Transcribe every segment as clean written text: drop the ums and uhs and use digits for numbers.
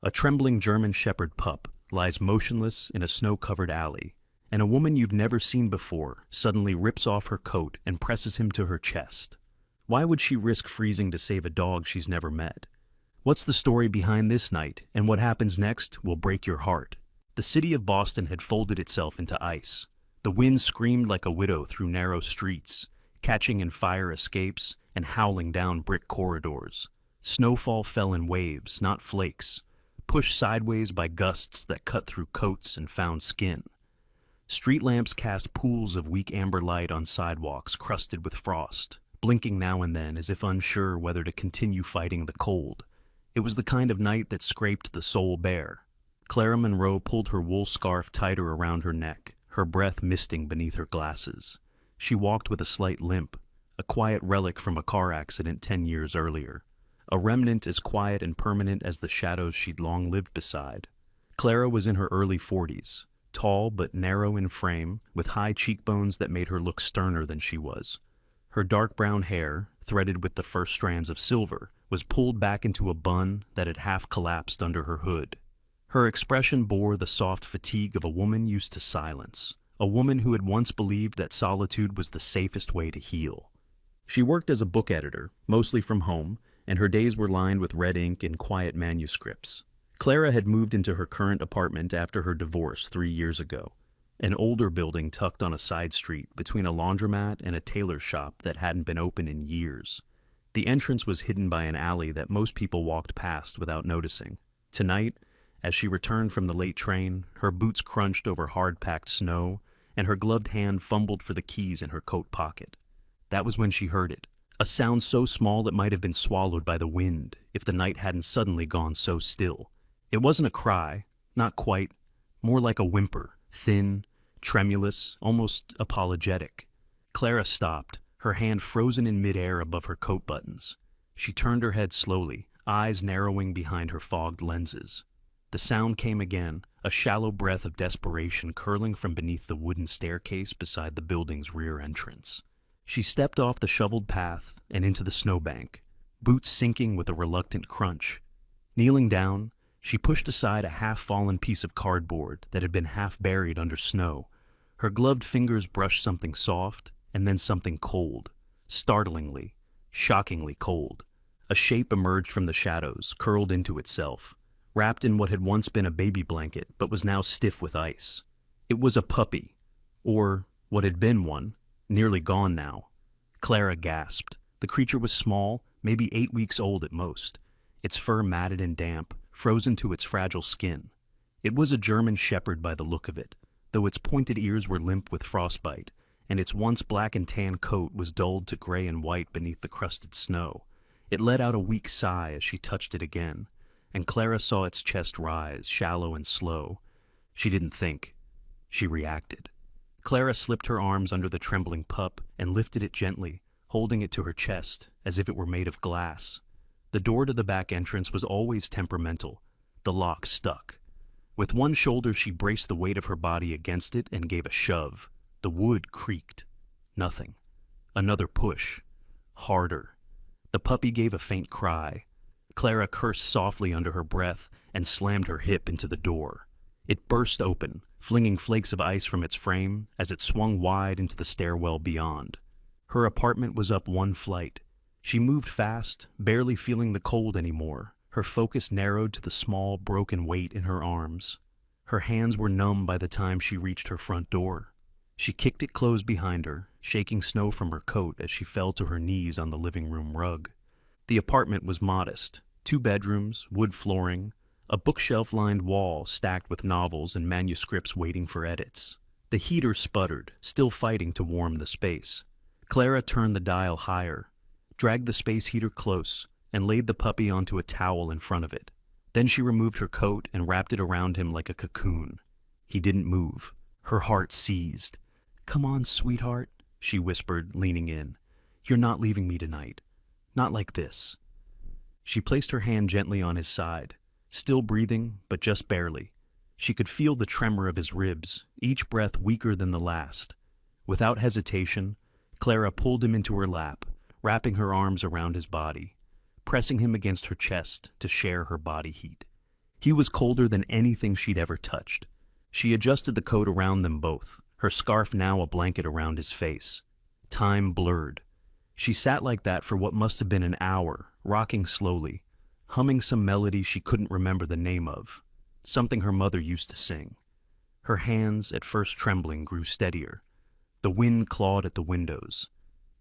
A trembling German Shepherd pup lies motionless in a snow-covered alley, and a woman you've never seen before suddenly rips off her coat and presses him to her chest. Why would she risk freezing to save a dog she's never met? What's the story behind this night, and what happens next will break your heart. The city of Boston had folded itself into ice. The wind screamed like a widow through narrow streets, catching in fire escapes and howling down brick corridors. Snowfall fell in waves, not flakes, pushed sideways by gusts that cut through coats and found skin. Street lamps cast pools of weak amber light on sidewalks crusted with frost, blinking now and then as if unsure whether to continue fighting the cold. It was the kind of night that scraped the soul bare. Clara Monroe pulled her wool scarf tighter around her neck, her breath misting beneath her glasses. She walked with a slight limp, a quiet relic from a car accident 10 years earlier. A remnant as quiet and permanent as the shadows she'd long lived beside. Clara was in her early 40s, tall but narrow in frame, with high cheekbones that made her look sterner than she was. Her dark brown hair, threaded with the first strands of silver, was pulled back into a bun that had half collapsed under her hood. Her expression bore the soft fatigue of a woman used to silence, a woman who had once believed that solitude was the safest way to heal. She worked as a book editor, mostly from home, and her days were lined with red ink and quiet manuscripts. Clara had moved into her current apartment after her divorce 3 years ago, an older building tucked on a side street between a laundromat and a tailor shop that hadn't been open in years. The entrance was hidden by an alley that most people walked past without noticing. Tonight, as she returned from the late train, her boots crunched over hard-packed snow, and her gloved hand fumbled for the keys in her coat pocket. That was when she heard it. A sound so small it might have been swallowed by the wind if the night hadn't suddenly gone so still. It wasn't a cry, not quite, more like a whimper, thin, tremulous, almost apologetic. Clara stopped, her hand frozen in midair above her coat buttons. She turned her head slowly, eyes narrowing behind her fogged lenses. The sound came again, a shallow breath of desperation curling from beneath the wooden staircase beside the building's rear entrance. She stepped off the shoveled path and into the snowbank, boots sinking with a reluctant crunch. Kneeling down, she pushed aside a half-fallen piece of cardboard that had been half buried under snow. Her gloved fingers brushed something soft, and then something cold, startlingly, shockingly cold. A shape emerged from the shadows, curled into itself, wrapped in what had once been a baby blanket but was now stiff with ice. It was a puppy, or what had been one, nearly gone now. Clara gasped. The creature was small, maybe 8 weeks old at most, its fur matted and damp, frozen to its fragile skin. It was a German Shepherd by the look of it, though its pointed ears were limp with frostbite, and its once black and tan coat was dulled to gray and white beneath the crusted snow. It let out a weak sigh as she touched it again, and Clara saw its chest rise, shallow and slow. She didn't think. She reacted. Clara slipped her arms under the trembling pup and lifted it gently, holding it to her chest as if it were made of glass. The door to the back entrance was always temperamental. The lock stuck. With one shoulder she braced the weight of her body against it and gave a shove. The wood creaked. Nothing. Another push. Harder. The puppy gave a faint cry. Clara cursed softly under her breath and slammed her hip into the door. It burst open, flinging flakes of ice from its frame as it swung wide into the stairwell beyond. Her apartment was up one flight. She moved fast, barely feeling the cold anymore, her focus narrowed to the small, broken weight in her arms. Her hands were numb by the time she reached her front door. She kicked it closed behind her, shaking snow from her coat as she fell to her knees on the living room rug. The apartment was modest. 2 bedrooms, wood flooring, a bookshelf-lined wall stacked with novels and manuscripts waiting for edits. The heater sputtered, still fighting to warm the space. Clara turned the dial higher, dragged the space heater close, and laid the puppy onto a towel in front of it. Then she removed her coat and wrapped it around him like a cocoon. He didn't move. Her heart seized. "Come on, sweetheart," she whispered, leaning in. "You're not leaving me tonight. Not like this." She placed her hand gently on his side, still breathing, but just barely. She could feel the tremor of his ribs, each breath weaker than the last. Without hesitation, Clara pulled him into her lap, wrapping her arms around his body, pressing him against her chest to share her body heat. He was colder than anything she'd ever touched. She adjusted the coat around them both, her scarf now a blanket around his face. Time blurred. She sat like that for what must have been an hour, rocking slowly, humming some melody she couldn't remember the name of, something her mother used to sing. Her hands, at first trembling, grew steadier. The wind clawed at the windows.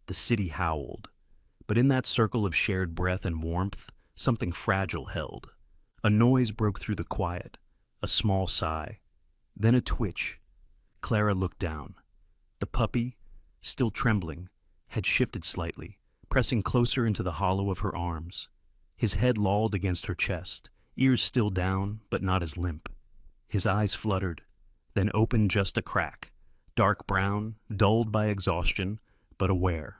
The city howled. But in that circle of shared breath and warmth, something fragile held. A noise broke through the quiet, a small sigh, then a twitch. Clara looked down. The puppy, still trembling, had shifted slightly, pressing closer into the hollow of her arms. His head lolled against her chest, ears still down, but not as limp. His eyes fluttered, then opened just a crack, dark brown, dulled by exhaustion, but aware.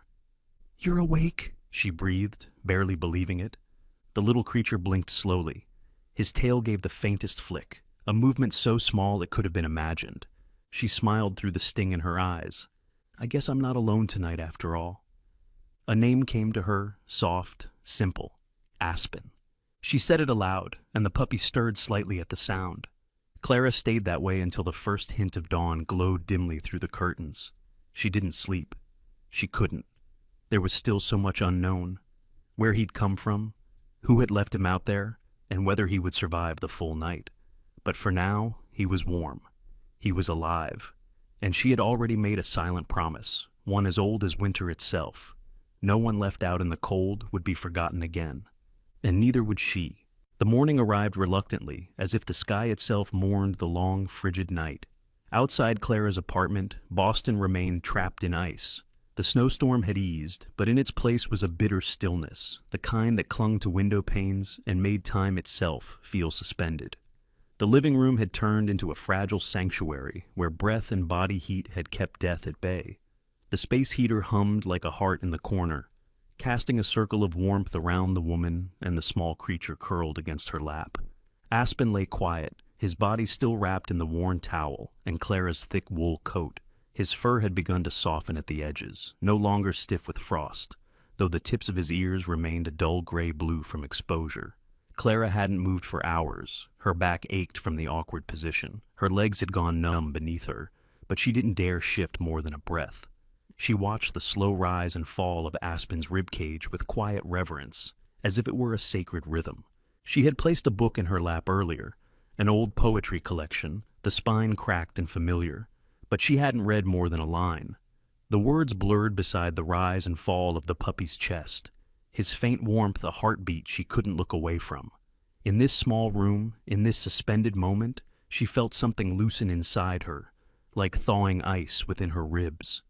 "You're awake," she breathed, barely believing it. The little creature blinked slowly. His tail gave the faintest flick, a movement so small it could have been imagined. She smiled through the sting in her eyes. "I guess I'm not alone tonight after all." A name came to her, soft, simple. Aspen. She said it aloud, and the puppy stirred slightly at the sound. Clara stayed that way until the first hint of dawn glowed dimly through the curtains. She didn't sleep. She couldn't. There was still so much unknown. Where he'd come from, who had left him out there, and whether he would survive the full night. But for now, he was warm. He was alive. And she had already made a silent promise, one as old as winter itself. No one left out in the cold would be forgotten again. And neither would she. The morning arrived reluctantly, as if the sky itself mourned the long, frigid night. Outside Clara's apartment, Boston remained trapped in ice. The snowstorm had eased, but in its place was a bitter stillness, the kind that clung to window panes and made time itself feel suspended. The living room had turned into a fragile sanctuary where breath and body heat had kept death at bay. The space heater hummed like a heart in the corner, casting a circle of warmth around the woman and the small creature curled against her lap. Aspen lay quiet, his body still wrapped in the worn towel and Clara's thick wool coat. His fur had begun to soften at the edges, no longer stiff with frost, though the tips of his ears remained a dull gray blue from exposure. Clara hadn't moved for hours. Her back ached from the awkward position. Her legs had gone numb beneath her, but she didn't dare shift more than a breath. She watched the slow rise and fall of Aspen's ribcage with quiet reverence, as if it were a sacred rhythm. She had placed a book in her lap earlier, an old poetry collection, the spine cracked and familiar, but she hadn't read more than a line. The words blurred beside the rise and fall of the puppy's chest, his faint warmth a heartbeat she couldn't look away from. In this small room, in this suspended moment, she felt something loosen inside her, like thawing ice within her ribs.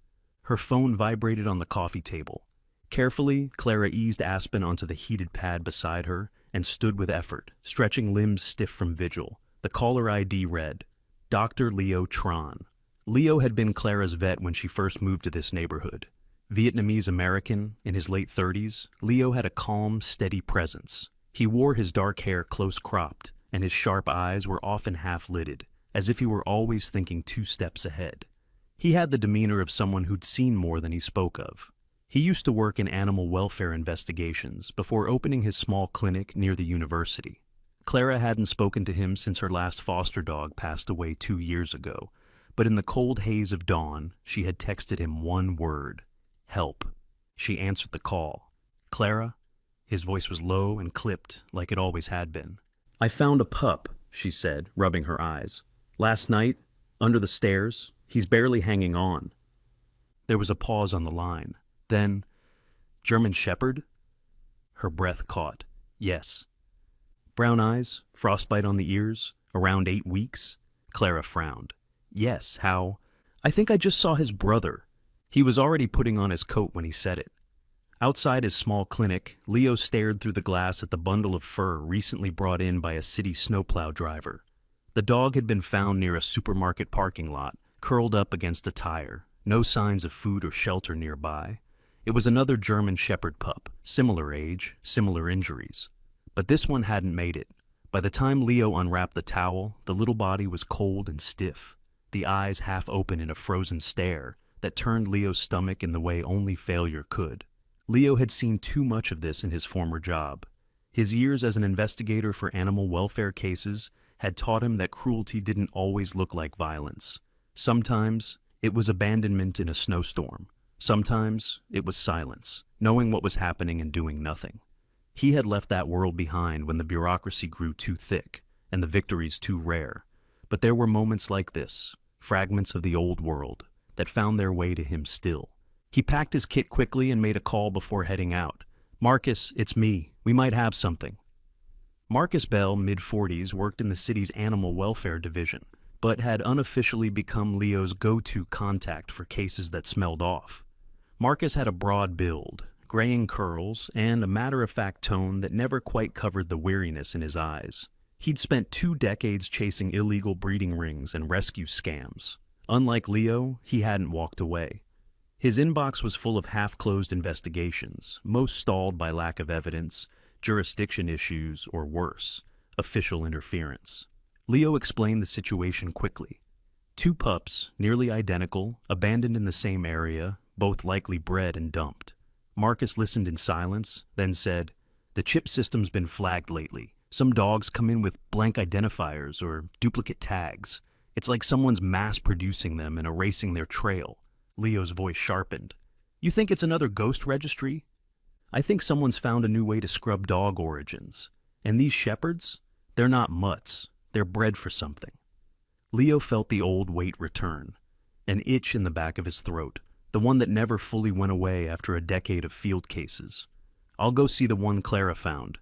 Her phone vibrated on the coffee table. Carefully, Clara eased Aspen onto the heated pad beside her and stood with effort, stretching limbs stiff from vigil. The caller ID read, Dr. Leo Tron. Leo had been Clara's vet when she first moved to this neighborhood. Vietnamese-American, in his late 30s, Leo had a calm, steady presence. He wore his dark hair close-cropped, and his sharp eyes were often half-lidded, as if he were always thinking 2 steps ahead. He had the demeanor of someone who'd seen more than he spoke of. He used to work in animal welfare investigations before opening his small clinic near the university. Clara hadn't spoken to him since her last foster dog passed away 2 years ago, but in the cold haze of dawn, she had texted him one word, help. She answered the call. Clara? His voice was low and clipped, like it always had been. I found a pup, she said, rubbing her eyes. Last night, under the stairs, he's barely hanging on. There was a pause on the line. Then, German Shepherd? Her breath caught. Yes. Brown eyes, frostbite on the ears, around 8 weeks? Clara frowned. Yes, how? I think I just saw his brother. He was already putting on his coat when he said it. Outside his small clinic, Leo stared through the glass at the bundle of fur recently brought in by a city snowplow driver. The dog had been found near a supermarket parking lot, curled up against a tire, no signs of food or shelter nearby. It was another German Shepherd pup, similar age, similar injuries. But this one hadn't made it. By the time Leo unwrapped the towel, the little body was cold and stiff, the eyes half open in a frozen stare that turned Leo's stomach in the way only failure could. Leo had seen too much of this in his former job. His years as an investigator for animal welfare cases had taught him that cruelty didn't always look like violence. Sometimes it was abandonment in a snowstorm. Sometimes it was silence, knowing what was happening and doing nothing. He had left that world behind when the bureaucracy grew too thick and the victories too rare. But there were moments like this, fragments of the old world, that found their way to him still. He packed his kit quickly and made a call before heading out. "Marcus, it's me. We might have something." Marcus Bell, mid-40s, worked in the city's animal welfare division, but had unofficially become Leo's go-to contact for cases that smelled off. Marcus had a broad build, graying curls, and a matter-of-fact tone that never quite covered the weariness in his eyes. He'd spent 2 decades chasing illegal breeding rings and rescue scams. Unlike Leo, he hadn't walked away. His inbox was full of half-closed investigations, most stalled by lack of evidence, jurisdiction issues, or worse, official interference. Leo explained the situation quickly. 2 pups, nearly identical, abandoned in the same area, both likely bred and dumped. Marcus listened in silence, then said, "The chip system's been flagged lately. Some dogs come in with blank identifiers or duplicate tags. It's like someone's mass-producing them and erasing their trail." Leo's voice sharpened. "You think it's another ghost registry?" "I think someone's found a new way to scrub dog origins. And these shepherds? They're not mutts. They're bred for something." Leo felt the old weight return, an itch in the back of his throat, the one that never fully went away after a decade of field cases. "I'll go see the one Clara found.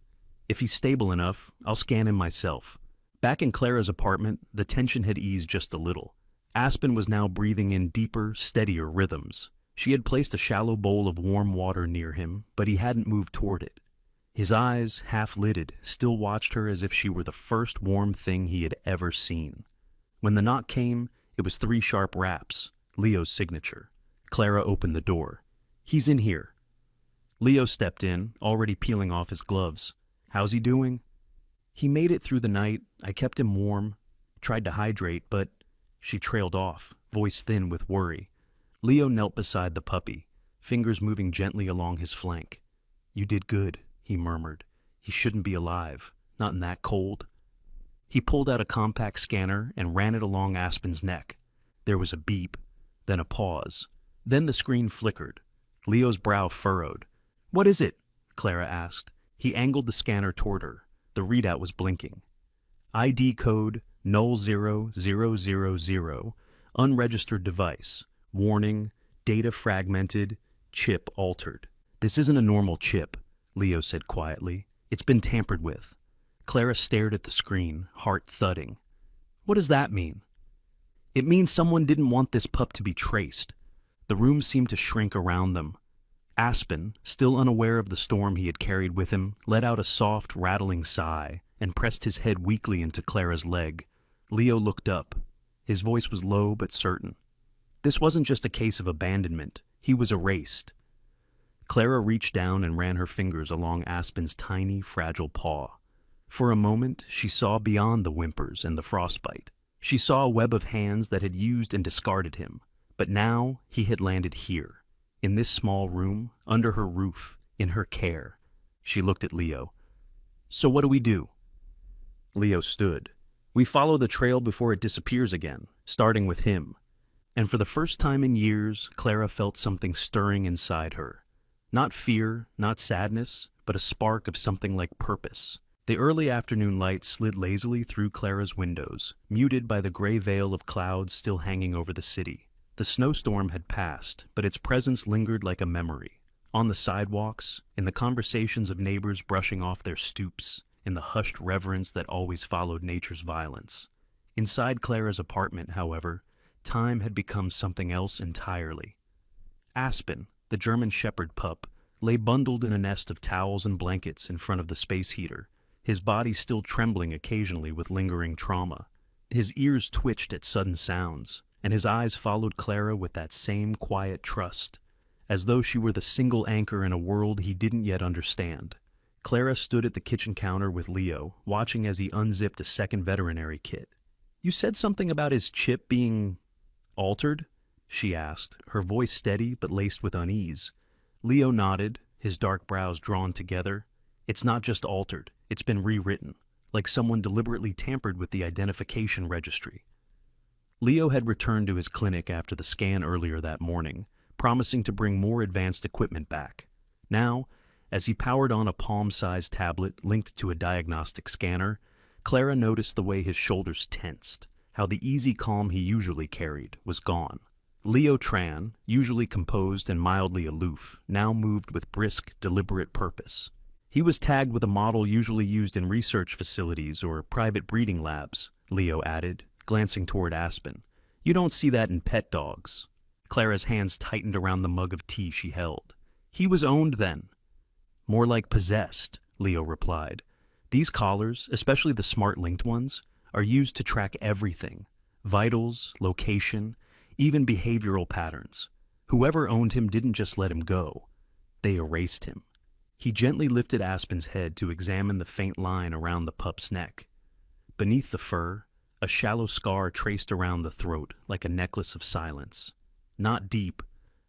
If he's stable enough, I'll scan him myself." Back in Clara's apartment, the tension had eased just a little. Aspen was now breathing in deeper, steadier rhythms. She had placed a shallow bowl of warm water near him, but he hadn't moved toward it. His eyes, half-lidded, still watched her as if she were the first warm thing he had ever seen. When the knock came, it was 3 sharp raps, Leo's signature. Clara opened the door. "He's in here." Leo stepped in, already peeling off his gloves. "How's he doing?" "He made it through the night. I kept him warm. Tried to hydrate, but..." She trailed off, voice thin with worry. Leo knelt beside the puppy, fingers moving gently along his flank. "You did good," he murmured. "He shouldn't be alive, not in that cold." He pulled out a compact scanner and ran it along Aspen's neck. There was a beep, then a pause. Then the screen flickered. Leo's brow furrowed. "What is it?" Clara asked. He angled the scanner toward her. The readout was blinking. "ID code 00000, unregistered device. Warning, data fragmented, chip altered." "This isn't a normal chip," Leo said quietly. "It's been tampered with." Clara stared at the screen, heart thudding. "What does that mean?" "It means someone didn't want this pup to be traced." The room seemed to shrink around them. Aspen, still unaware of the storm he had carried with him, let out a soft, rattling sigh and pressed his head weakly into Clara's leg. Leo looked up. His voice was low but certain. This wasn't just a case of abandonment. He was erased. Clara reached down and ran her fingers along Aspen's tiny, fragile paw. For a moment, she saw beyond the whimpers and the frostbite. She saw a web of hands that had used and discarded him. But now he had landed here, in this small room, under her roof, in her care. She looked at Leo. "So what do we do?" Leo stood. "We follow the trail before it disappears again, starting with him." And for the first time in years, Clara felt something stirring inside her. Not fear, not sadness, but a spark of something like purpose. The early afternoon light slid lazily through Clara's windows, muted by the gray veil of clouds still hanging over the city. The snowstorm had passed, but its presence lingered like a memory. On the sidewalks, in the conversations of neighbors brushing off their stoops, in the hushed reverence that always followed nature's violence. Inside Clara's apartment, however, time had become something else entirely. Aspen, the German shepherd pup, lay bundled in a nest of towels and blankets in front of the space heater, his body still trembling occasionally with lingering trauma. His ears twitched at sudden sounds, and his eyes followed Clara with that same quiet trust, as though she were the single anchor in a world he didn't yet understand. Clara stood at the kitchen counter with Leo, watching as he unzipped a second veterinary kit. "You said something about his chip being altered?" she asked, her voice steady but laced with unease. Leo nodded, his dark brows drawn together. It's not just altered, it's been rewritten, like someone deliberately tampered with the identification registry. Leo had returned to his clinic after the scan earlier that morning, promising to bring more advanced equipment back. Now, as he powered on a palm-sized tablet linked to a diagnostic scanner, Clara noticed the way his shoulders tensed, how the easy calm he usually carried was gone. Leo Tran, usually composed and mildly aloof, now moved with brisk, deliberate purpose. He was tagged with a model usually used in research facilities or private breeding labs, Leo added, glancing toward Aspen. You don't see that in pet dogs. Clara's hands tightened around the mug of tea she held. He was owned then. More like possessed, Leo replied. These collars, especially the smart linked ones, are used to track everything. Vitals, location, even behavioral patterns. Whoever owned him didn't just let him go. They erased him. He gently lifted Aspen's head to examine the faint line around the pup's neck. Beneath the fur, a shallow scar traced around the throat like a necklace of silence. Not deep,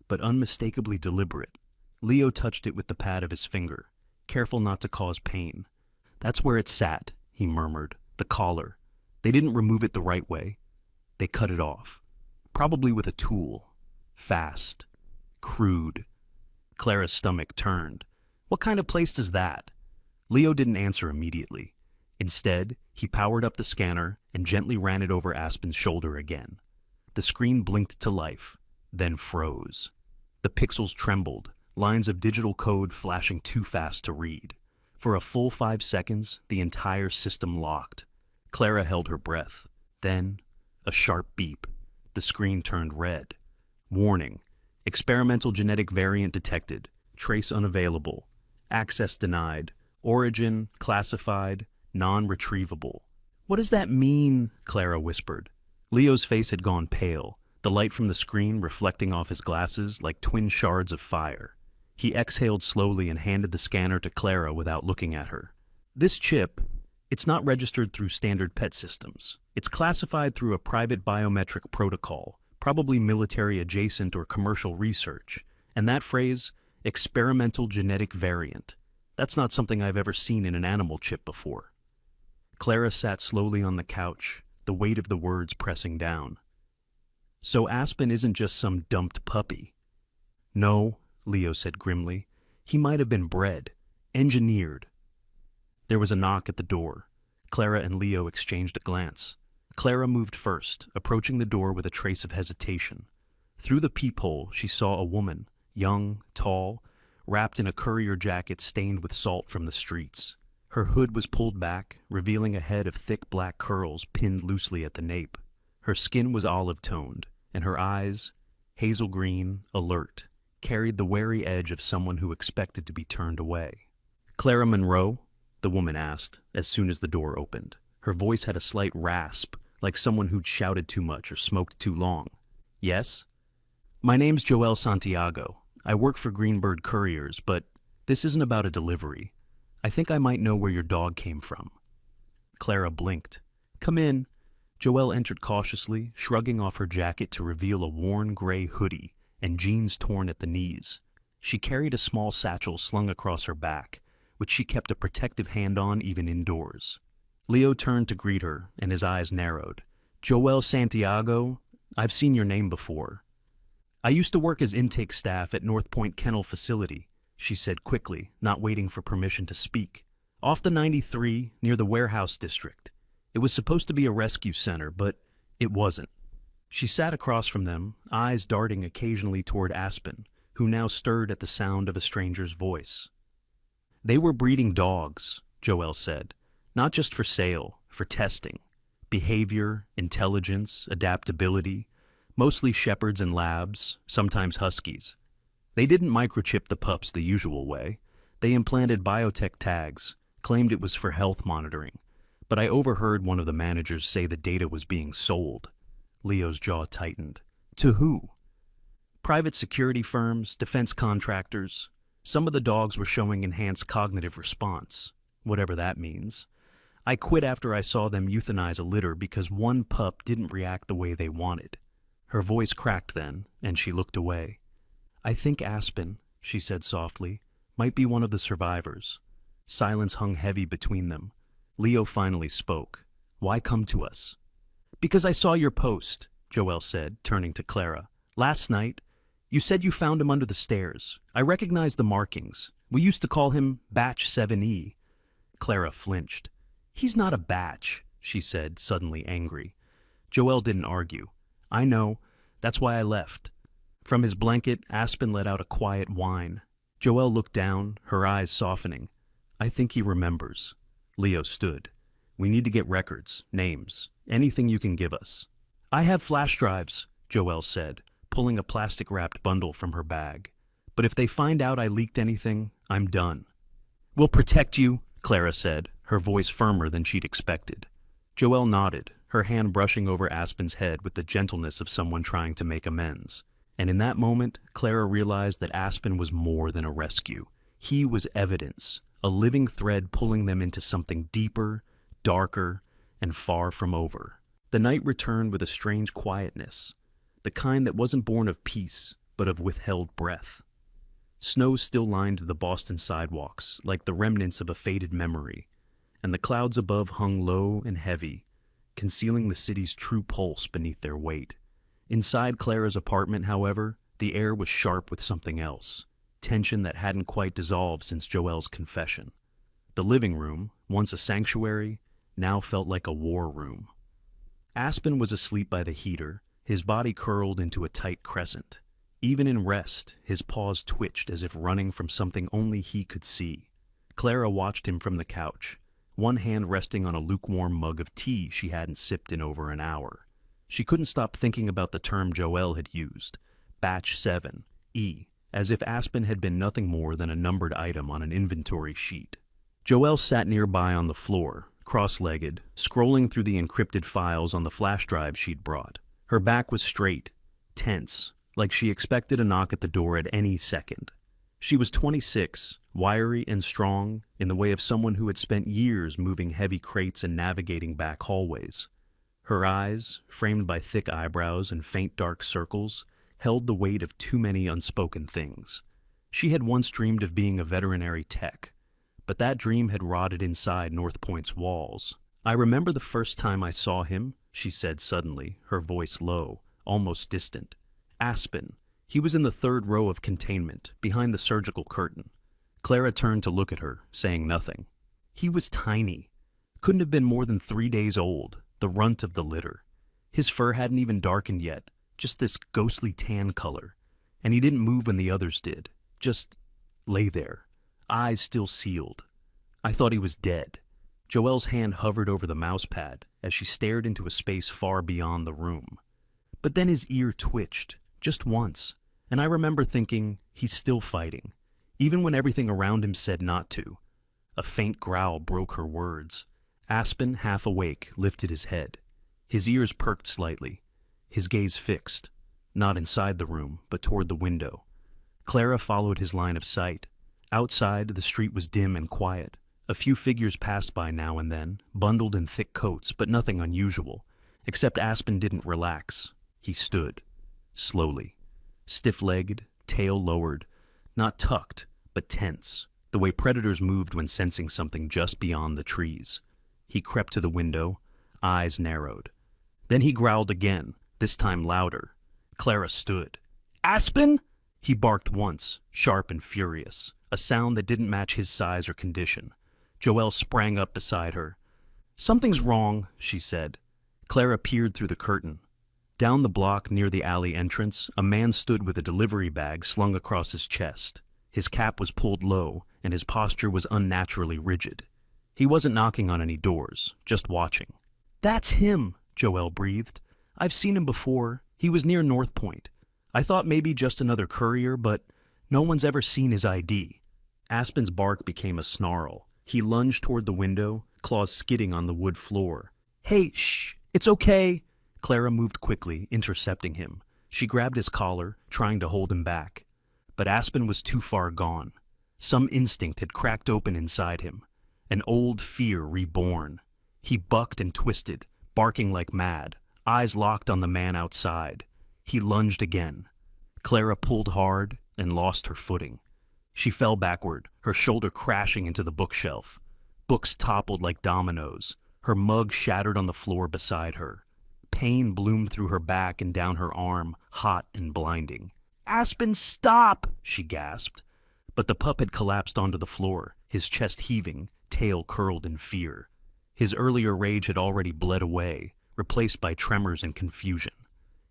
but unmistakably deliberate. Leo touched it with the pad of his finger, careful not to cause pain. That's where it sat, he murmured, the collar. They didn't remove it the right way. They cut it off. Probably with a tool. Fast. Crude. Clara's stomach turned. What kind of place does that? Leo didn't answer immediately. Instead, he powered up the scanner and gently ran it over Aspen's shoulder again. The screen blinked to life, then froze. The pixels trembled, lines of digital code flashing too fast to read. For a full 5 seconds, the entire system locked. Clara held her breath. Then, a sharp beep. The screen turned red. Warning. Experimental genetic variant detected. Trace unavailable. Access denied. Origin classified. Non-retrievable. What does that mean? Clara whispered. Leo's face had gone pale, the light from the screen reflecting off his glasses like twin shards of fire. He exhaled slowly and handed the scanner to Clara without looking at her. This chip, it's not registered through standard pet systems. It's classified through a private biometric protocol, probably military adjacent or commercial research. And that phrase, experimental genetic variant, that's not something I've ever seen in an animal chip before. Clara sat slowly on the couch, the weight of the words pressing down. So Aspen isn't just some dumped puppy. No, Leo said grimly. He might have been bred, engineered. There was a knock at the door. Clara and Leo exchanged a glance. Clara moved first, approaching the door with a trace of hesitation. Through the peephole, she saw a woman, young, tall, wrapped in a courier jacket stained with salt from the streets. Her hood was pulled back, revealing a head of thick black curls pinned loosely at the nape. Her skin was olive-toned, and her eyes, hazel green, alert, carried the wary edge of someone who expected to be turned away. Clara Monroe? The woman asked, as soon as the door opened. Her voice had a slight rasp, like someone who'd shouted too much or smoked too long. Yes? My name's Joel Santiago. I work for Greenbird Couriers, but this isn't about a delivery. I think I might know where your dog came from. Clara blinked. Come in. Joelle entered cautiously, shrugging off her jacket to reveal a worn gray hoodie and jeans torn at the knees. She carried a small satchel slung across her back, which she kept a protective hand on even indoors. Leo turned to greet her, and his eyes narrowed. Joel Santiago, I've seen your name before. I used to work as intake staff at North Point Kennel Facility, she said quickly, not waiting for permission to speak. Off the 93, near the warehouse district. It was supposed to be a rescue center, but it wasn't. She sat across from them, eyes darting occasionally toward Aspen, who now stirred at the sound of a stranger's voice. They were breeding dogs, Joelle said, not just for sale, for testing. Behavior, intelligence, adaptability, mostly shepherds and labs, sometimes huskies. They didn't microchip the pups the usual way. They implanted biotech tags, claimed it was for health monitoring, but I overheard one of the managers say the data was being sold. Leo's jaw tightened. To who? Private security firms, defense contractors. Some of the dogs were showing enhanced cognitive response, whatever that means. I quit after I saw them euthanize a litter because one pup didn't react the way they wanted. Her voice cracked then, and she looked away. I think Aspen, she said softly, might be one of the survivors. Silence hung heavy between them. Leo finally spoke. "Why come to us?" "Because I saw your post," Joelle said, turning to Clara. "Last night, you said you found him under the stairs. I recognize the markings. We used to call him Batch 7E. Clara flinched. "He's not a batch," she said, suddenly angry. Joelle didn't argue. "I know. That's why I left." From his blanket, Aspen let out a quiet whine. Joelle looked down, her eyes softening. "I think he remembers." Leo stood. "We need to get records, names, anything you can give us." "I have flash drives," Joelle said, pulling a plastic-wrapped bundle from her bag. "But if they find out I leaked anything, I'm done." "We'll protect you," Clara said, her voice firmer than she'd expected. Joelle nodded, her hand brushing over Aspen's head with the gentleness of someone trying to make amends. And in that moment, Clara realized that Aspen was more than a rescue. He was evidence, a living thread pulling them into something deeper, darker, and far from over. The night returned with a strange quietness, the kind that wasn't born of peace, but of withheld breath. Snow still lined the Boston sidewalks, like the remnants of a faded memory, and the clouds above hung low and heavy, concealing the city's true pulse beneath their weight. Inside Clara's apartment, however, the air was sharp with something else, tension that hadn't quite dissolved since Joelle's confession. The living room, once a sanctuary, now felt like a war room. Aspen was asleep by the heater, his body curled into a tight crescent. Even in rest, his paws twitched as if running from something only he could see. Clara watched him from the couch, one hand resting on a lukewarm mug of tea she hadn't sipped in over an hour. She couldn't stop thinking about the term Joelle had used, Batch 7, E, as if Aspen had been nothing more than a numbered item on an inventory sheet. Joelle sat nearby on the floor, cross-legged, scrolling through the encrypted files on the flash drive she'd brought. Her back was straight, tense, like she expected a knock at the door at any second. She was 26, wiry and strong, in the way of someone who had spent years moving heavy crates and navigating back hallways. Her eyes, framed by thick eyebrows and faint dark circles, held the weight of too many unspoken things. She had once dreamed of being a veterinary tech, but that dream had rotted inside North Point's walls. "I remember the first time I saw him," she said suddenly, her voice low, almost distant. "Aspen. He was in the third row of containment, behind the surgical curtain." Clara turned to look at her, saying nothing. "He was tiny. Couldn't have been more than 3 days old, the runt of the litter. His fur hadn't even darkened yet, just this ghostly tan color. And he didn't move when the others did, just lay there, eyes still sealed. I thought he was dead." Joelle's hand hovered over the mouse pad as she stared into a space far beyond the room. But then his ear twitched, just once, and I remember thinking, he's still fighting, even when everything around him said not to. A faint growl broke her words. Aspen, half awake, lifted his head. His ears perked slightly, his gaze fixed, not inside the room, but toward the window. Clara followed his line of sight. Outside, the street was dim and quiet. A few figures passed by now and then, bundled in thick coats, but nothing unusual, except Aspen didn't relax. He stood, slowly, stiff-legged, tail lowered, not tucked, but tense, the way predators moved when sensing something just beyond the trees. He crept to the window, eyes narrowed. Then he growled again, this time louder. Clara stood. "Aspen!" He barked once, sharp and furious, a sound that didn't match his size or condition. Joelle sprang up beside her. "Something's wrong," she said. Clara peered through the curtain. Down the block near the alley entrance, a man stood with a delivery bag slung across his chest. His cap was pulled low, and his posture was unnaturally rigid. He wasn't knocking on any doors, just watching. "That's him," Joelle breathed. "I've seen him before. He was near North Point. I thought maybe just another courier, but no one's ever seen his ID." Aspen's bark became a snarl. He lunged toward the window, claws skidding on the wood floor. "Hey, shh, it's okay." Clara moved quickly, intercepting him. She grabbed his collar, trying to hold him back. But Aspen was too far gone. Some instinct had cracked open inside him, an old fear reborn. He bucked and twisted, barking like mad, eyes locked on the man outside. He lunged again. Clara pulled hard and lost her footing. She fell backward, her shoulder crashing into the bookshelf. Books toppled like dominoes. Her mug shattered on the floor beside her. Pain bloomed through her back and down her arm, hot and blinding. "Aspen, stop!" she gasped. But the pup had collapsed onto the floor, his chest heaving, tail curled in fear. His earlier rage had already bled away, replaced by tremors and confusion.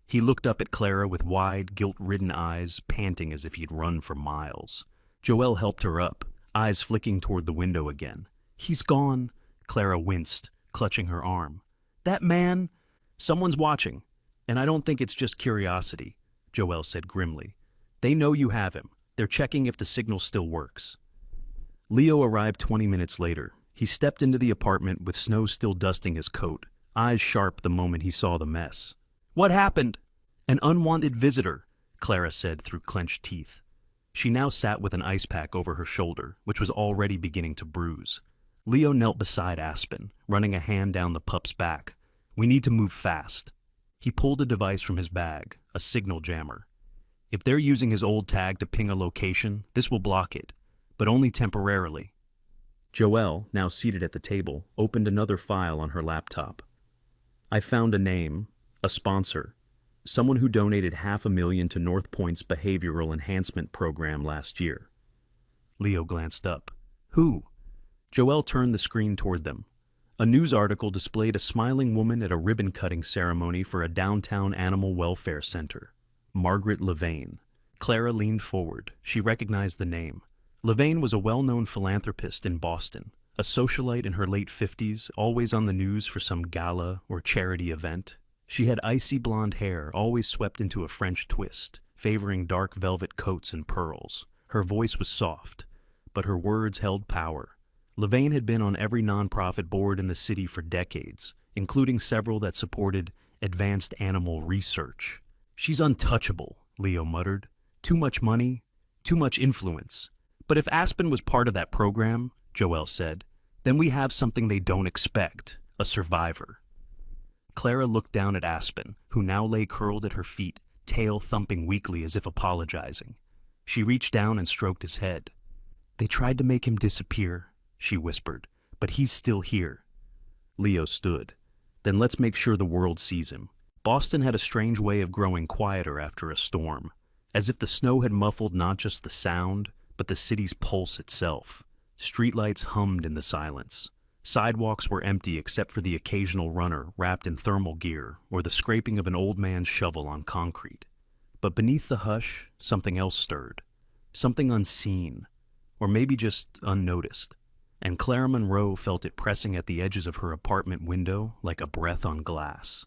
He looked up at Clara with wide, guilt-ridden eyes, panting as if he'd run for miles. Joelle helped her up, eyes flicking toward the window again. "He's gone." Clara winced, clutching her arm. "That man—" "Someone's watching, and I don't think it's just curiosity," Joelle said grimly. "They know you have him. They're checking if the signal still works." Leo arrived 20 minutes later. He stepped into the apartment with snow still dusting his coat, eyes sharp the moment he saw the mess. "What happened?" "An unwanted visitor," Clara said through clenched teeth. She now sat with an ice pack over her shoulder, which was already beginning to bruise. Leo knelt beside Aspen, running a hand down the pup's back. "We need to move fast." He pulled a device from his bag, a signal jammer. "If they're using his old tag to ping a location, this will block it, but only temporarily." Joelle, now seated at the table, opened another file on her laptop. "I found a name, a sponsor, someone who donated $500,000 to North Point's behavioral enhancement program last year." Leo glanced up. "Who?" Joelle turned the screen toward them. A news article displayed a smiling woman at a ribbon-cutting ceremony for a downtown animal welfare center. Margaret Levain. Clara leaned forward. She recognized the name. Levain was a well-known philanthropist in Boston, a socialite in her late 50s, always on the news for some gala or charity event. She had icy blonde hair, always swept into a French twist, favoring dark velvet coats and pearls. Her voice was soft, but her words held power. Levain had been on every nonprofit board in the city for decades, including several that supported advanced animal research. "She's untouchable," Leo muttered. "Too much money, too much influence." "But if Aspen was part of that program," Joelle said, "then we have something they don't expect, a survivor." Clara looked down at Aspen, who now lay curled at her feet, tail thumping weakly as if apologizing. She reached down and stroked his head. "They tried to make him disappear," she whispered, "but he's still here." Leo stood. "Then let's make sure the world sees him." Boston had a strange way of growing quieter after a storm, as if the snow had muffled not just the sound, but the city's pulse itself. Streetlights hummed in the silence. Sidewalks were empty except for the occasional runner wrapped in thermal gear or the scraping of an old man's shovel on concrete. But beneath the hush, something else stirred. Something unseen, or maybe just unnoticed. And Clara Monroe felt it pressing at the edges of her apartment window like a breath on glass.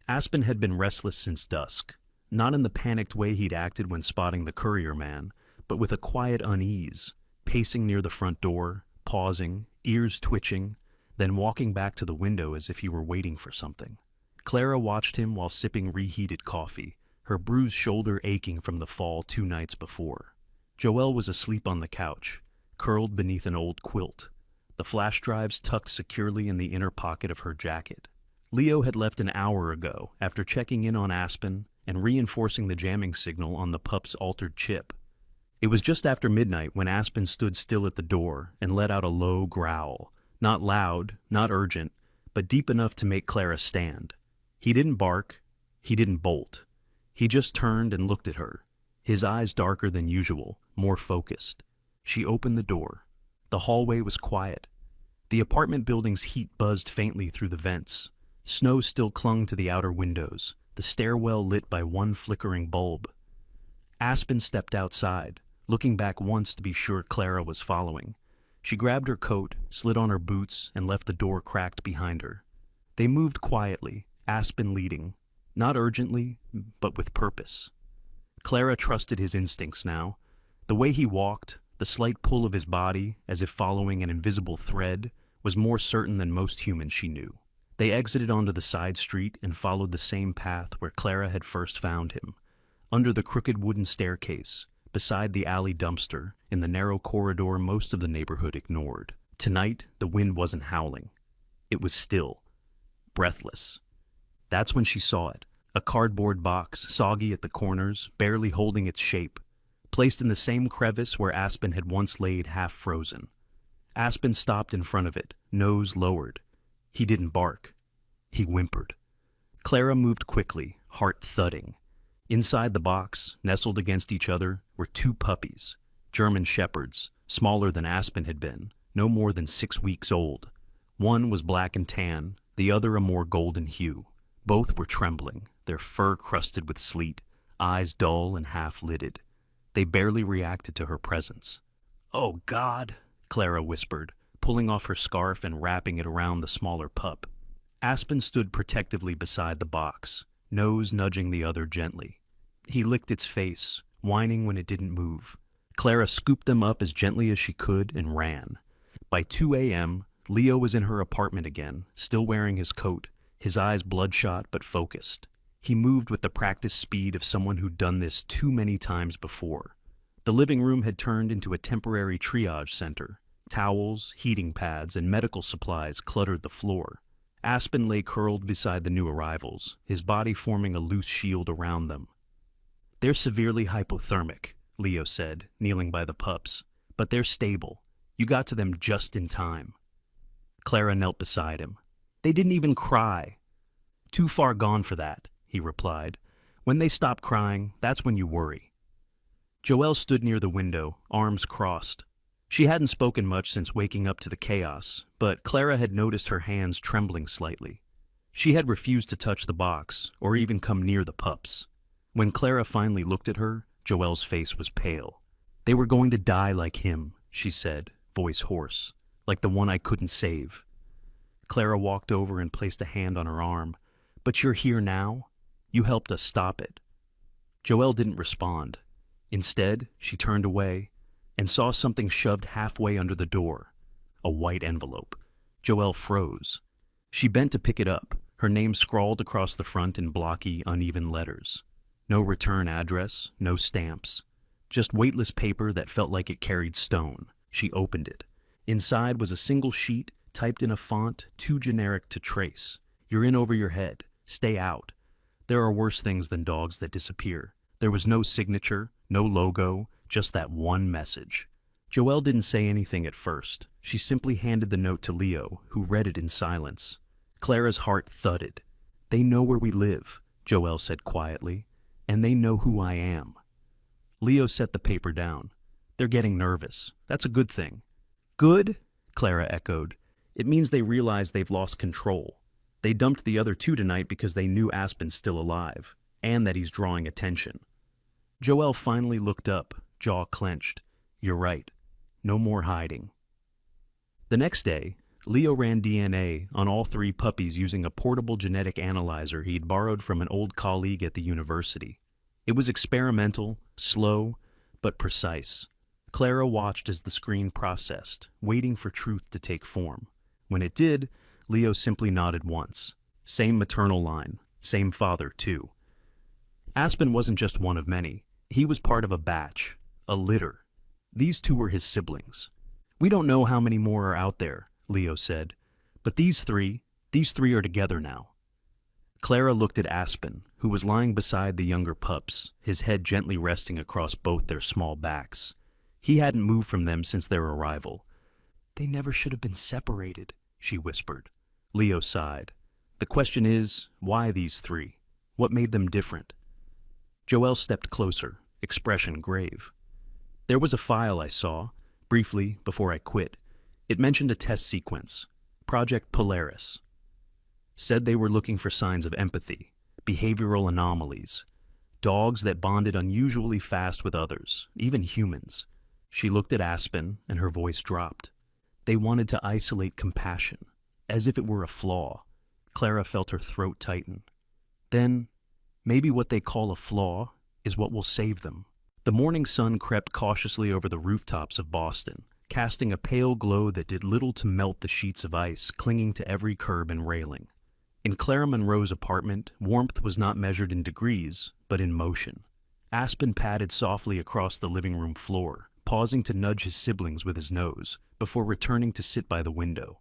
Aspen had been restless since dusk, not in the panicked way he'd acted when spotting the courier man, but with a quiet unease, pacing near the front door, pausing, ears twitching, then walking back to the window as if he were waiting for something. Clara watched him while sipping reheated coffee, her bruised shoulder aching from the fall 2 nights before. Joelle was asleep on the couch, curled beneath an old quilt, the flash drives tucked securely in the inner pocket of her jacket. Leo had left an hour ago after checking in on Aspen and reinforcing the jamming signal on the pup's altered chip. It was just after midnight when Aspen stood still at the door and let out a low growl, not loud, not urgent, but deep enough to make Clara stand. He didn't bark, he didn't bolt. He just turned and looked at her, his eyes darker than usual, more focused. She opened the door. The hallway was quiet. The apartment building's heat buzzed faintly through the vents. Snow still clung to the outer windows, the stairwell lit by one flickering bulb. Aspen stepped outside, looking back once to be sure Clara was following. She grabbed her coat, slid on her boots, and left the door cracked behind her. They moved quietly, Aspen leading, not urgently, but with purpose. Clara trusted his instincts now. The way he walked, the slight pull of his body, as if following an invisible thread, was more certain than most humans she knew. They exited onto the side street and followed the same path where Clara had first found him, under the crooked wooden staircase, beside the alley dumpster, in the narrow corridor most of the neighborhood ignored. Tonight, the wind wasn't howling. It was still, breathless. That's when she saw it, a cardboard box, soggy at the corners, barely holding its shape. placed in the same crevice where Aspen had once laid half frozen. Aspen stopped in front of it, nose lowered. He didn't bark. He whimpered. Clara moved quickly, heart thudding. Inside the box, nestled against each other, were two puppies, German shepherds, smaller than Aspen had been, no more than 6 weeks old. One was black and tan, the other a more golden hue. Both were trembling, their fur crusted with sleet, eyes dull and half-lidded. They barely reacted to her presence. "Oh, God," Clara whispered, pulling off her scarf and wrapping it around the smaller pup. Aspen stood protectively beside the box, nose nudging the other gently. He licked its face, whining when it didn't move. Clara scooped them up as gently as she could and ran. By 2 a.m., Leo was in her apartment again, still wearing his coat, his eyes bloodshot but focused. He moved with the practiced speed of someone who'd done this too many times before. The living room had turned into a temporary triage center. Towels, heating pads, and medical supplies cluttered the floor. Aspen lay curled beside the new arrivals, his body forming a loose shield around them. "They're severely hypothermic," Leo said, kneeling by the pups, "but they're stable. You got to them just in time." Clara knelt beside him. "They didn't even cry." "Too far gone for that," he replied. "When they stop crying, that's when you worry." Joelle stood near the window, arms crossed. She hadn't spoken much since waking up to the chaos, but Clara had noticed her hands trembling slightly. She had refused to touch the box, or even come near the pups. When Clara finally looked at her, Joelle's face was pale. "They were going to die like him," she said, voice hoarse, "like the one I couldn't save." Clara walked over and placed a hand on her arm. "But you're here now? You helped us stop it." Joelle didn't respond. Instead, she turned away and saw something shoved halfway under the door. A white envelope. Joelle froze. She bent to pick it up, her name scrawled across the front in blocky, uneven letters. No return address, no stamps. Just weightless paper that felt like it carried stone. She opened it. Inside was a single sheet, typed in a font too generic to trace. "You're in over your head. Stay out." There are worse things than dogs that disappear. There was no signature, no logo, just that one message. Joelle didn't say anything at first. She simply handed the note to Leo, who read it in silence. Clara's heart thudded. "They know where we live," Joelle said quietly, "and they know who I am." Leo set the paper down. "They're getting nervous. That's a good thing." "Good?" Clara echoed. "It means they realize they've lost control. They dumped the other two tonight because they knew Aspen's still alive, and that he's drawing attention." Joelle finally looked up, jaw clenched. "You're right. No more hiding." The next day, Leo ran DNA on all 3 puppies using a portable genetic analyzer he'd borrowed from an old colleague at the university. It was experimental, slow, but precise. Clara watched as the screen processed, waiting for truth to take form. When it did, Leo simply nodded once. Same maternal line, same father, too. Aspen wasn't just one of many. He was part of a batch, a litter. These 2 were his siblings. "We don't know how many more are out there," Leo said, "but these three are together now." Clara looked at Aspen, who was lying beside the younger pups, his head gently resting across both their small backs. He hadn't moved from them since their arrival. "They never should have been separated," she whispered. Leo sighed. "The question is, why these 3? What made them different?" Joelle stepped closer, expression grave. "There was a file I saw, briefly, before I quit. It mentioned a test sequence, Project Polaris. Said they were looking for signs of empathy, behavioral anomalies, dogs that bonded unusually fast with others, even humans." She looked at Aspen, and her voice dropped. "They wanted to isolate compassion, as if it were a flaw." Clara felt her throat tighten. "Then, maybe what they call a flaw is what will save them." The morning sun crept cautiously over the rooftops of Boston, casting a pale glow that did little to melt the sheets of ice clinging to every curb and railing. In Clara Monroe's apartment, warmth was not measured in degrees, but in motion. Aspen padded softly across the living room floor, pausing to nudge his siblings with his nose, before returning to sit by the window.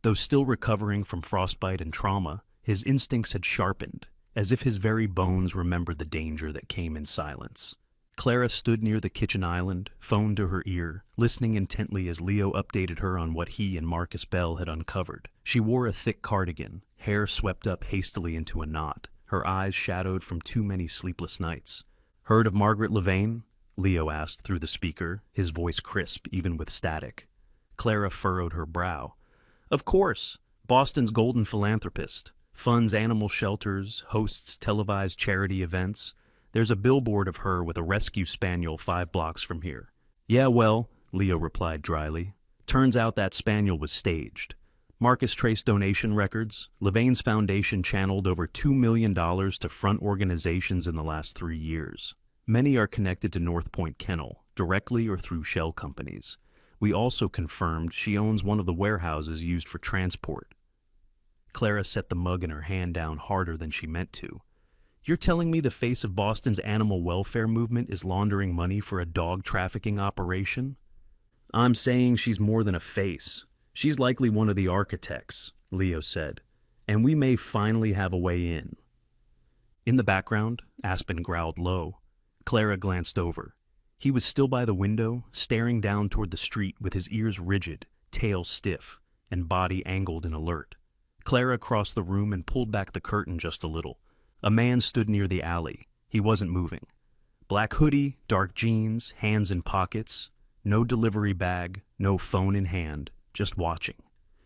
Though still recovering from frostbite and trauma, his instincts had sharpened, as if his very bones remembered the danger that came in silence. Clara stood near the kitchen island, phone to her ear, listening intently as Leo updated her on what he and Marcus Bell had uncovered. She wore a thick cardigan, hair swept up hastily into a knot, her eyes shadowed from too many sleepless nights. "Heard of Margaret Levain?" Leo asked through the speaker, his voice crisp even with static. Clara furrowed her brow. "Of course. Boston's golden philanthropist. Funds animal shelters, hosts televised charity events. There's a billboard of her with a rescue spaniel 5 blocks from here." "Yeah, well," Leo replied dryly. "Turns out that spaniel was staged. Marcus traced donation records. Levain's foundation channeled over $2 million to front organizations in the last 3 years. Many are connected to North Point Kennel, directly or through shell companies. We also confirmed she owns one of the warehouses used for transport." Clara set the mug in her hand down harder than she meant to. "You're telling me the face of Boston's animal welfare movement is laundering money for a dog trafficking operation?" "I'm saying she's more than a face. She's likely one of the architects," Leo said, "and we may finally have a way in." In the background, Aspen growled low. Clara glanced over. He was still by the window, staring down toward the street with his ears rigid, tail stiff, and body angled in alert. Clara crossed the room and pulled back the curtain just a little. A man stood near the alley. He wasn't moving. Black hoodie, dark jeans, hands in pockets. No delivery bag, no phone in hand, just watching.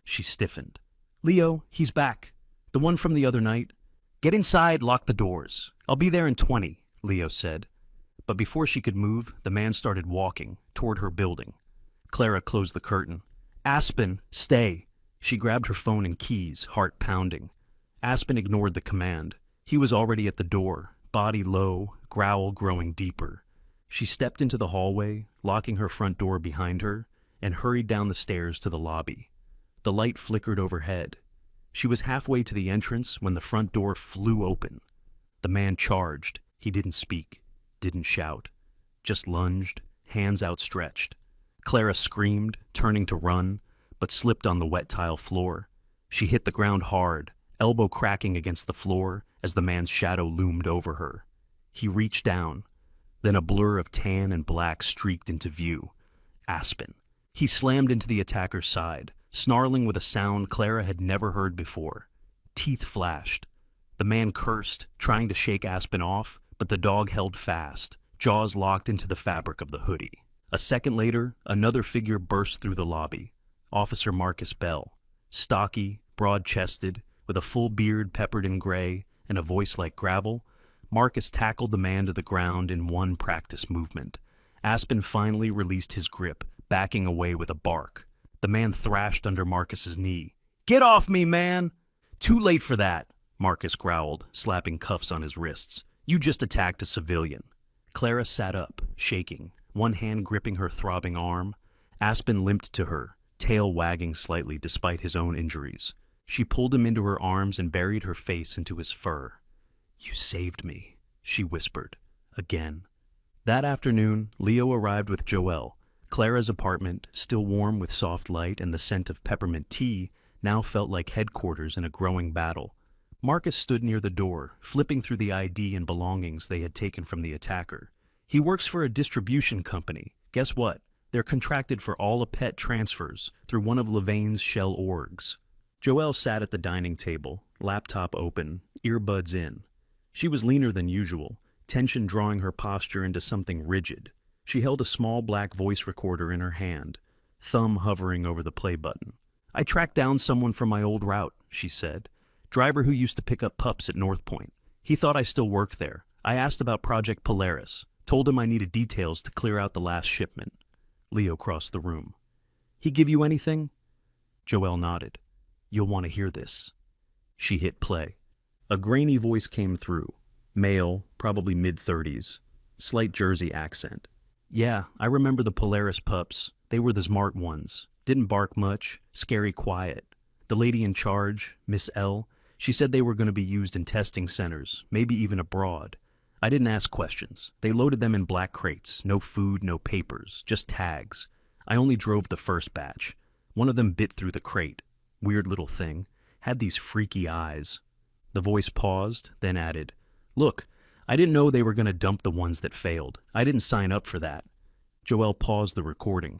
She stiffened. "Leo, he's back. The one from the other night. Get inside, lock the doors. I'll be there in 20, Leo said. But before she could move, the man started walking toward her building. Clara closed the curtain. "Aspen, stay." She grabbed her phone and keys, heart pounding. Aspen ignored the command. He was already at the door, body low, growl growing deeper. She stepped into the hallway, locking her front door behind her, and hurried down the stairs to the lobby. The light flickered overhead. She was halfway to the entrance when the front door flew open. The man charged. He didn't speak, didn't shout, just lunged, hands outstretched. Clara screamed, turning to run, but slipped on the wet tile floor. She hit the ground hard, elbow cracking against the floor as the man's shadow loomed over her. He reached down. Then a blur of tan and black streaked into view. Aspen. He slammed into the attacker's side, snarling with a sound Clara had never heard before. Teeth flashed. The man cursed, trying to shake Aspen off, but the dog held fast, jaws locked into the fabric of the hoodie. A second later, another figure burst through the lobby. Officer Marcus Bell. Stocky, broad-chested, with a full beard peppered in gray and a voice like gravel, Marcus tackled the man to the ground in one practice movement. Aspen finally released his grip, backing away with a bark. The man thrashed under Marcus's knee. "Get off me, man!" "Too late for that," Marcus growled, slapping cuffs on his wrists. "You just attacked a civilian." Clara sat up, shaking, one hand gripping her throbbing arm. Aspen limped to her, tail wagging slightly despite his own injuries. She pulled him into her arms and buried her face into his fur. "You saved me," she whispered, again. That afternoon, Leo arrived with Joelle. Clara's apartment, still warm with soft light and the scent of peppermint tea, now felt like headquarters in a growing battle. Marcus stood near the door, flipping through the ID and belongings they had taken from the attacker. "He works for a distribution company. Guess what? They're contracted for all the pet transfers through one of Levain's shell orgs." Joelle sat at the dining table, laptop open, earbuds in. She was leaner than usual, tension drawing her posture into something rigid. She held a small black voice recorder in her hand, thumb hovering over the play button. "I tracked down someone from my old route," she said. "Driver who used to pick up pups at North Point. He thought I still worked there. I asked about Project Polaris, told him I needed details to clear out the last shipment." Leo crossed the room. "He give you anything?" Joelle nodded. "You'll want to hear this." She hit play. A grainy voice came through. Male, probably mid-30s. Slight Jersey accent. "Yeah, I remember the Polaris pups. They were the smart ones. Didn't bark much, scary quiet. The lady in charge, Miss L, she said they were going to be used in testing centers, maybe even abroad. I didn't ask questions. They loaded them in black crates. No food, no papers, just tags. I only drove the first batch. One of them bit through the crate. Weird little thing. Had these freaky eyes." The voice paused, then added, "Look, I didn't know they were going to dump the ones that failed. I didn't sign up for that. Joelle paused the recording.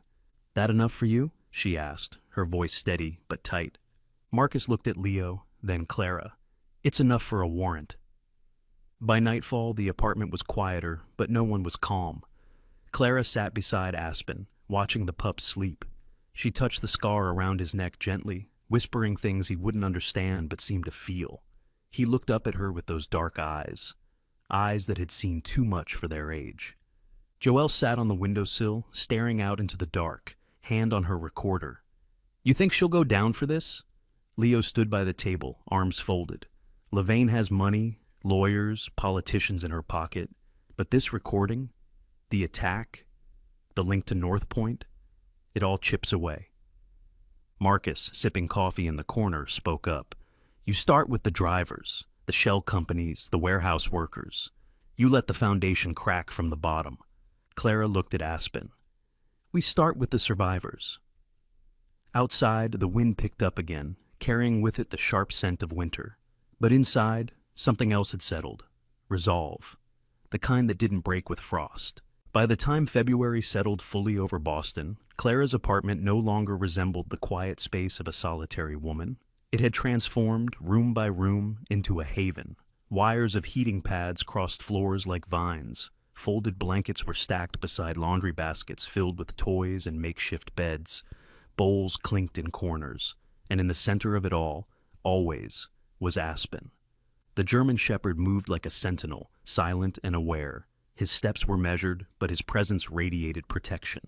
That enough for you? She asked, her voice steady but tight. Marcus looked at Leo, then Clara. It's enough for a warrant. By nightfall, the apartment was quieter, but no one was calm. Clara sat beside Aspen, watching the pup sleep. She touched the scar around his neck gently, whispering things he wouldn't understand but seemed to feel. He looked up at her with those dark eyes that had seen too much for their age. Joelle sat on the windowsill, staring out into the dark, hand on her recorder. You think she'll go down for this? Leo stood by the table, arms folded. Levane has money, lawyers, politicians in her pocket, but this recording, the attack, the link to North Point, it all chips away. Marcus, sipping coffee in the corner, spoke up. You start with the drivers, the shell companies, the warehouse workers. You let the foundation crack from the bottom. Clara looked at Aspen. We start with the survivors. Outside, the wind picked up again, carrying with it the sharp scent of winter. But inside, something else had settled. Resolve. The kind that didn't break with frost. By the time February settled fully over Boston, Clara's apartment no longer resembled the quiet space of a solitary woman. It had transformed, room by room, into a haven. Wires of heating pads crossed floors like vines. Folded blankets were stacked beside laundry baskets filled with toys and makeshift beds. Bowls clinked in corners. And in the center of it all, always, was Aspen. The German shepherd moved like a sentinel, silent and aware. His steps were measured, but his presence radiated protection.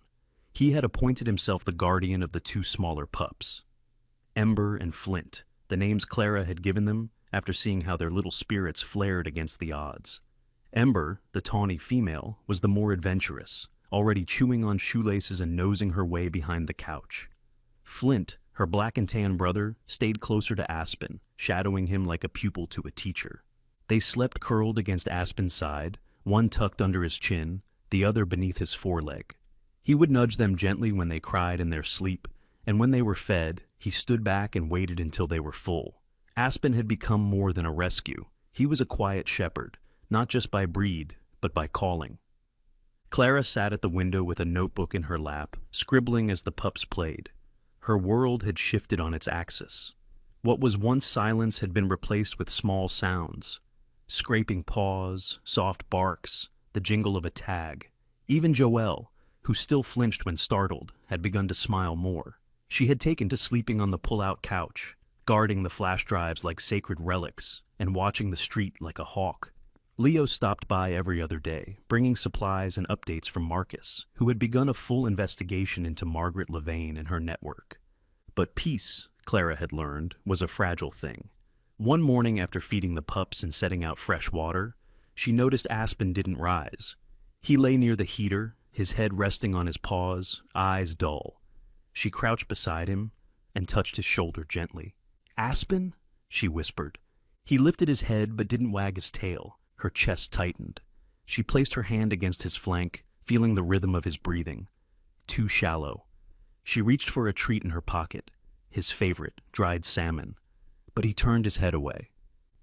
He had appointed himself the guardian of the two smaller pups. Ember and Flint, the names Clara had given them after seeing how their little spirits flared against the odds. Ember, the tawny female, was the more adventurous, already chewing on shoelaces and nosing her way behind the couch. Flint, her black and tan brother, stayed closer to Aspen, shadowing him like a pupil to a teacher. They slept curled against Aspen's side, one tucked under his chin, the other beneath his foreleg. He would nudge them gently when they cried in their sleep, and when they were fed, he stood back and waited until they were full. Aspen had become more than a rescue. He was a quiet shepherd, not just by breed, but by calling. Clara sat at the window with a notebook in her lap, scribbling as the pups played. Her world had shifted on its axis. What was once silence had been replaced with small sounds. Scraping paws, soft barks, the jingle of a tag. Even Joelle, who still flinched when startled, had begun to smile more. She had taken to sleeping on the pull-out couch, guarding the flash drives like sacred relics, and watching the street like a hawk. Leo stopped by every other day, bringing supplies and updates from Marcus, who had begun a full investigation into Margaret Levane and her network. But peace, Clara had learned, was a fragile thing. One morning after feeding the pups and setting out fresh water, she noticed Aspen didn't rise. He lay near the heater, his head resting on his paws, eyes dull. She crouched beside him and touched his shoulder gently. Aspen? She whispered. He lifted his head but didn't wag his tail. Her chest tightened. She placed her hand against his flank, feeling the rhythm of his breathing. Too shallow. She reached for a treat in her pocket, his favorite, dried salmon. But he turned his head away.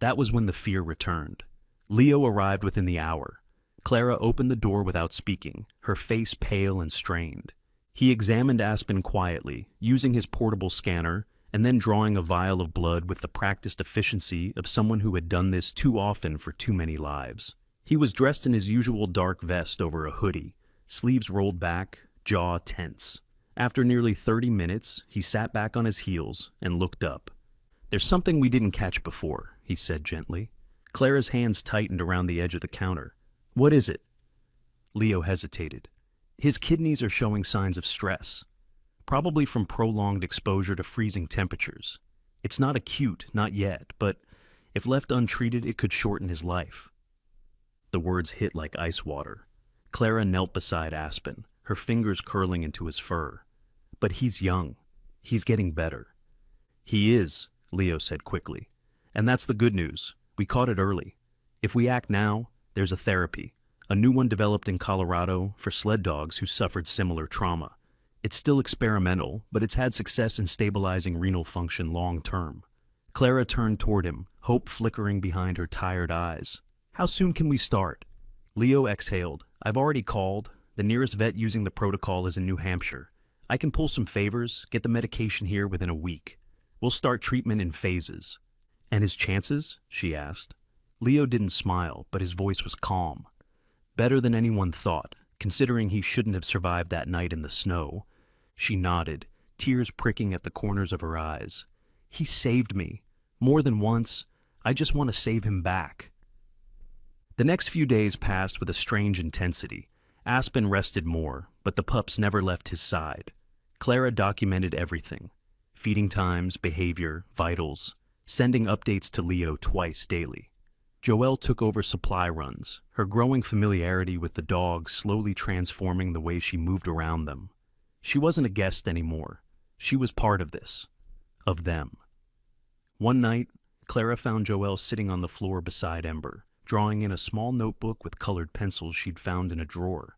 That was when the fear returned. Leo arrived within the hour. Clara opened the door without speaking, her face pale and strained. He examined Aspen quietly, using his portable scanner, and then drawing a vial of blood with the practiced efficiency of someone who had done this too often for too many lives. He was dressed in his usual dark vest over a hoodie, sleeves rolled back, jaw tense. After nearly 30 minutes, he sat back on his heels and looked up. There's something we didn't catch before, he said gently. Clara's hands tightened around the edge of the counter. What is it? Leo hesitated. His kidneys are showing signs of stress, probably from prolonged exposure to freezing temperatures. It's not acute, not yet, but if left untreated, it could shorten his life. The words hit like ice water. Clara knelt beside Aspen, her fingers curling into his fur. But he's young. He's getting better. He is, Leo said quickly. And that's the good news. We caught it early. If we act now, there's a therapy. A new one developed in Colorado for sled dogs who suffered similar trauma. It's still experimental, but it's had success in stabilizing renal function long term. Clara turned toward him, hope flickering behind her tired eyes. How soon can we start? Leo exhaled. I've already called. The nearest vet using the protocol is in New Hampshire. I can pull some favors, get the medication here within a week. We'll start treatment in phases. And his chances? She asked. Leo didn't smile, but his voice was calm. Better than anyone thought, considering he shouldn't have survived that night in the snow. She nodded, tears pricking at the corners of her eyes. He saved me. More than once. I just want to save him back. The next few days passed with a strange intensity. Aspen rested more, but the pups never left his side. Clara documented everything. Feeding times, behavior, vitals, sending updates to Leo twice daily. Joelle took over supply runs, her growing familiarity with the dogs slowly transforming the way she moved around them. She wasn't a guest anymore. She was part of this. Of them. One night, Clara found Joelle sitting on the floor beside Ember, drawing in a small notebook with colored pencils she'd found in a drawer.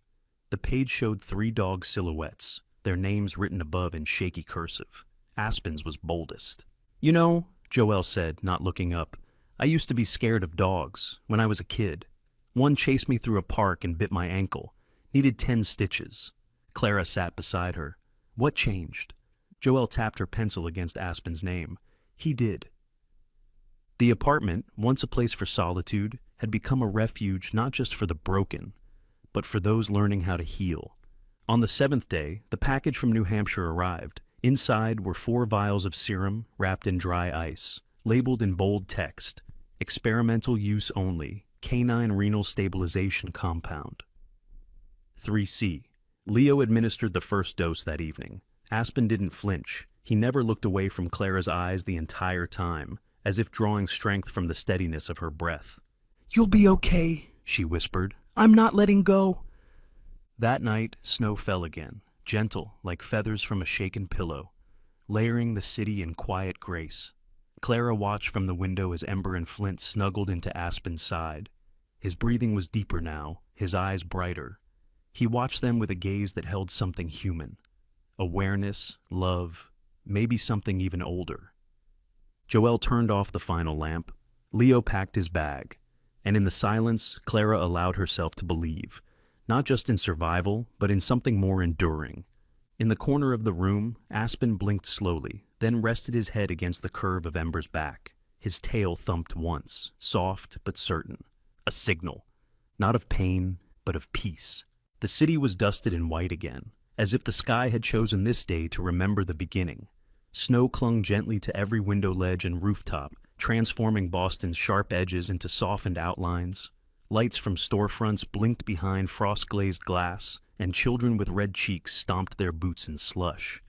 The page showed 3 dog silhouettes, their names written above in shaky cursive. Aspen's was boldest. You know, Joelle said, not looking up, I used to be scared of dogs when I was a kid. One chased me through a park and bit my ankle. Needed 10 stitches. Clara sat beside her. What changed? Joelle tapped her pencil against Aspen's name. He did. The apartment, once a place for solitude, had become a refuge not just for the broken, but for those learning how to heal. On the 7th day, the package from New Hampshire arrived. Inside were 4 vials of serum wrapped in dry ice, labeled in bold text, experimental use only, canine renal stabilization compound. 3C. Leo administered the first dose that evening. Aspen didn't flinch. He never looked away from Clara's eyes the entire time, as if drawing strength from the steadiness of her breath. You'll be okay, she whispered. I'm not letting go. That night, snow fell again, gentle like feathers from a shaken pillow, layering the city in quiet grace. Clara watched from the window as Ember and Flint snuggled into Aspen's side. His breathing was deeper now, his eyes brighter. He watched them with a gaze that held something human. Awareness, love, maybe something even older. Joelle turned off the final lamp. Leo packed his bag. And in the silence, Clara allowed herself to believe, not just in survival, but in something more enduring. In the corner of the room, Aspen blinked slowly, then rested his head against the curve of Ember's back. His tail thumped once, soft but certain. A signal, not of pain, but of peace. The city was dusted in white again, as if the sky had chosen this day to remember the beginning. Snow clung gently to every window ledge and rooftop, transforming Boston's sharp edges into softened outlines. Lights from storefronts blinked behind frost-glazed glass, and children with red cheeks stomped their boots in slush.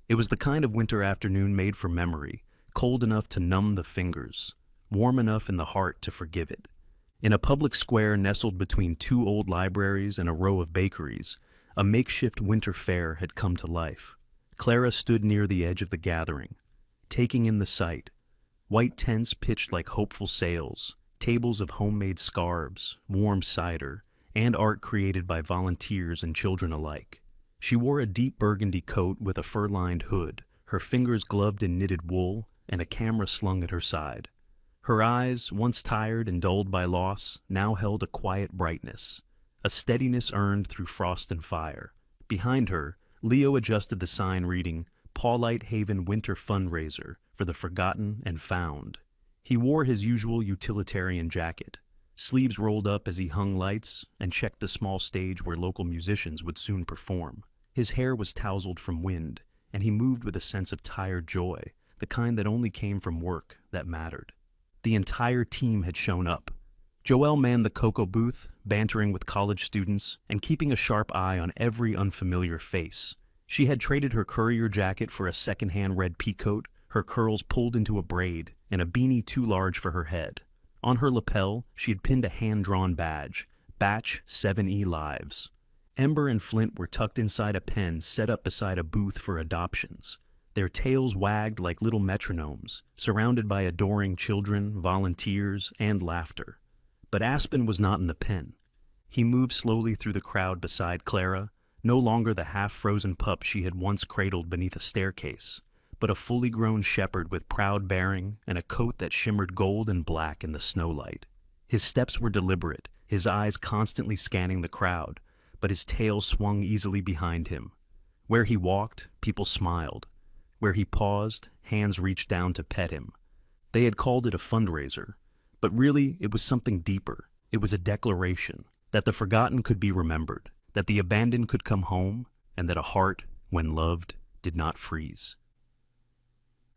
It was the kind of winter afternoon made for memory, cold enough to numb the fingers, warm enough in the heart to forgive it. In a public square nestled between 2 old libraries and a row of bakeries, a makeshift winter fair had come to life. Clara stood near the edge of the gathering, taking in the sight. White tents pitched like hopeful sails, tables of homemade scarves, warm cider, and art created by volunteers and children alike. She wore a deep burgundy coat with a fur-lined hood, her fingers gloved in knitted wool, and a camera slung at her side. Her eyes, once tired and dulled by loss, now held a quiet brightness, a steadiness earned through frost and fire. Behind her, Leo adjusted the sign reading, Paulite Haven Winter Fundraiser for the Forgotten and Found. He wore his usual utilitarian jacket, sleeves rolled up as he hung lights and checked the small stage where local musicians would soon perform. His hair was tousled from wind, and he moved with a sense of tired joy, the kind that only came from work that mattered. The entire team had shown up. Joelle manned the cocoa booth, bantering with college students and keeping a sharp eye on every unfamiliar face. She had traded her courier jacket for a second-hand red peacoat, her curls pulled into a braid, and a beanie too large for her head. On her lapel, she had pinned a hand-drawn badge, Batch 7E Lives. Ember and Flint were tucked inside a pen set up beside a booth for adoptions. Their tails wagged like little metronomes, surrounded by adoring children, volunteers, and laughter. But Aspen was not in the pen. He moved slowly through the crowd beside Clara, no longer the half-frozen pup she had once cradled beneath a staircase, but a fully grown shepherd with proud bearing and a coat that shimmered gold and black in the snowlight. His steps were deliberate, his eyes constantly scanning the crowd, but his tail swung easily behind him. Where he walked, people smiled. Where he paused, hands reached down to pet him. They had called it a fundraiser, but really it was something deeper. It was a declaration that the forgotten could be remembered, that the abandoned could come home, and that a heart, when loved, did not freeze.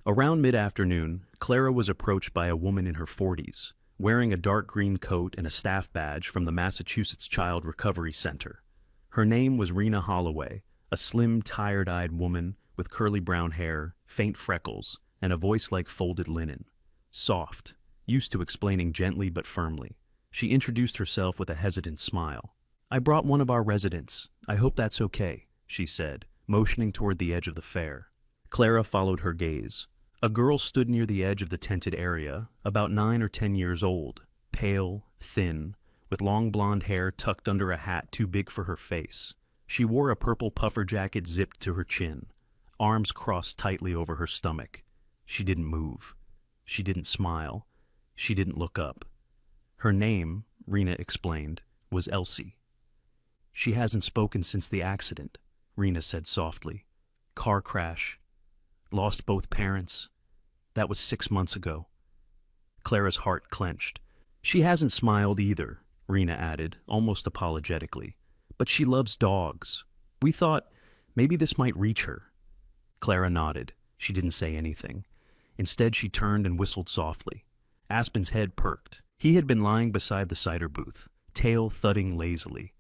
Around mid-afternoon, Clara was approached by a woman in her 40s, wearing a dark green coat and a staff badge from the Massachusetts Child Recovery Center. Her name was Rena Holloway, a slim, tired-eyed woman with curly brown hair, faint freckles, and a voice like folded linen. Soft, used to explaining gently but firmly. She introduced herself with a hesitant smile. "I brought one of our residents. I hope that's okay," she said, motioning toward the edge of the fair. Clara followed her gaze. A girl stood near the edge of the tented area, about 9 or 10 years old, pale, thin, with long blonde hair tucked under a hat too big for her face. She wore a purple puffer jacket zipped to her chin, arms crossed tightly over her stomach. She didn't move. She didn't smile. She didn't look up. Her name, Rena explained, was Elsie. "She hasn't spoken since the accident," Rena said softly. "Car crash. Lost both parents. That was 6 months ago." Clara's heart clenched. "She hasn't smiled either," Rena added, almost apologetically. "But she loves dogs. We thought maybe this might reach her." Clara nodded. She didn't say anything. Instead, she turned and whistled softly. Aspen's head perked. He had been lying beside the cider booth, tail thudding lazily.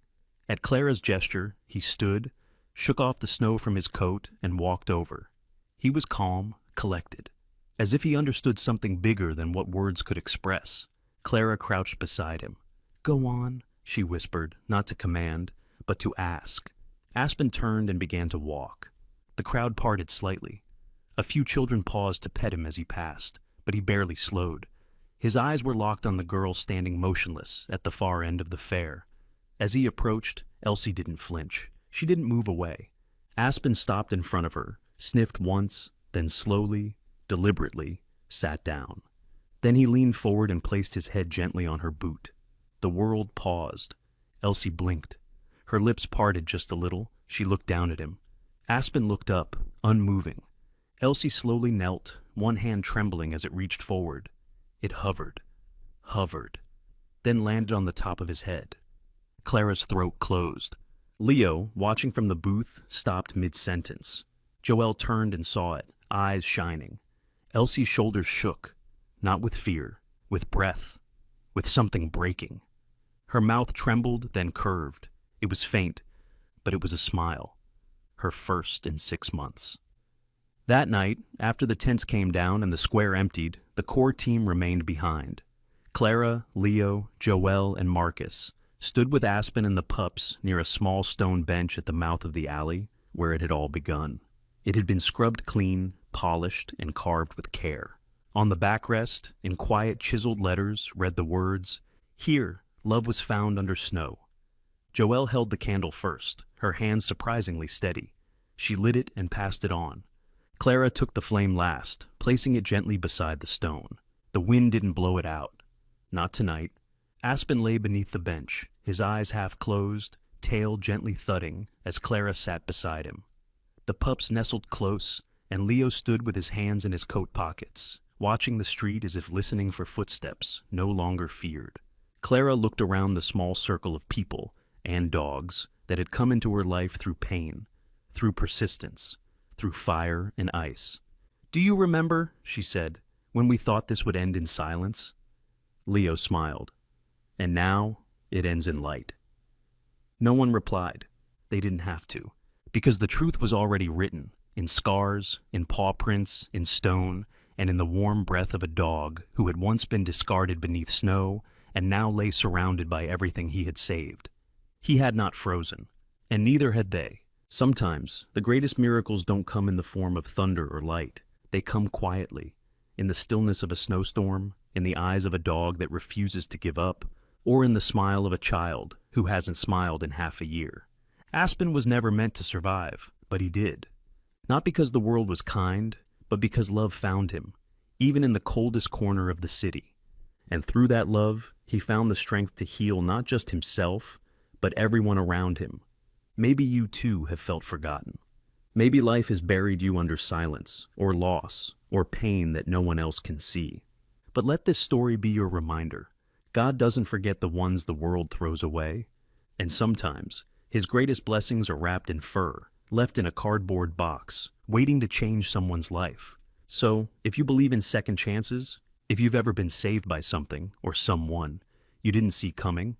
At Clara's gesture, he stood, shook off the snow from his coat, and walked over. He was calm, collected, as if he understood something bigger than what words could express. Clara crouched beside him. "Go on," she whispered, not to command, but to ask. Aspen turned and began to walk. The crowd parted slightly. A few children paused to pet him as he passed, but he barely slowed. His eyes were locked on the girl standing motionless at the far end of the fair. As he approached, Elsie didn't flinch. She didn't move away. Aspen stopped in front of her, sniffed once, then slowly, deliberately, sat down. Then he leaned forward and placed his head gently on her boot. The world paused. Elsie blinked. Her lips parted just a little. She looked down at him. Aspen looked up, unmoving. Elsie slowly knelt, one hand trembling as it reached forward. It hovered, then landed on the top of his head. Clara's throat closed. Leo, watching from the booth, stopped mid-sentence. Joelle turned and saw it, eyes shining. Elsie's shoulders shook, not with fear, with breath, with something breaking. Her mouth trembled, then curved. It was faint, but it was a smile. Her first in 6 months. That night, after the tents came down and the square emptied, the core team remained behind. Clara, Leo, Joelle, and Marcus stood with Aspen and the pups near a small stone bench at the mouth of the alley where it had all begun. It had been scrubbed clean, polished, and carved with care. On the backrest, in quiet chiseled letters, read the words, "Here, love was found under snow." Joelle held the candle first, her hands surprisingly steady. She lit it and passed it on. Clara took the flame last, placing it gently beside the stone. The wind didn't blow it out. Not tonight. Aspen lay beneath the bench, his eyes half closed, tail gently thudding, as Clara sat beside him. The pups nestled close, and Leo stood with his hands in his coat pockets, watching the street as if listening for footsteps no longer feared. Clara looked around the small circle of people and dogs that had come into her life through pain, through persistence, through fire and ice. "Do you remember," she said, "when we thought this would end in silence?" Leo smiled. "And now it ends in light." No one replied. They didn't have to, because the truth was already written, in scars, in paw prints, in stone, and in the warm breath of a dog who had once been discarded beneath snow and now lay surrounded by everything he had saved. He had not frozen, and neither had they. Sometimes, the greatest miracles don't come in the form of thunder or light. They come quietly, in the stillness of a snowstorm, in the eyes of a dog that refuses to give up, or in the smile of a child who hasn't smiled in half a year. Aspen was never meant to survive, but he did. Not because the world was kind, but because love found him, even in the coldest corner of the city. And through that love, he found the strength to heal not just himself, but everyone around him. Maybe you too have felt forgotten. Maybe life has buried you under silence, or loss, or pain that no one else can see. But let this story be your reminder. God doesn't forget the ones the world throws away. And sometimes, his greatest blessings are wrapped in fur, left in a cardboard box, waiting to change someone's life. So, if you believe in second chances, if you've ever been saved by something or someone you didn't see coming,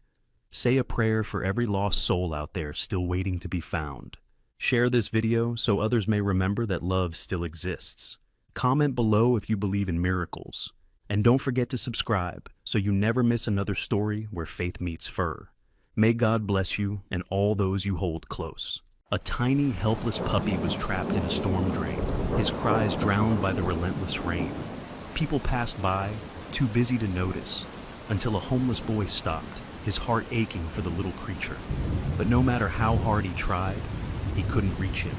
say a prayer for every lost soul out there still waiting to be found. Share this video so others may remember that love still exists. Comment below if you believe in miracles. And don't forget to subscribe so you never miss another story where faith meets fur. May God bless you and all those you hold close. A tiny, helpless puppy was trapped in a storm drain, his cries drowned by the relentless rain. People passed by, too busy to notice, until a homeless boy stopped, his heart aching for the little creature. But no matter how hard he tried, he couldn't reach him.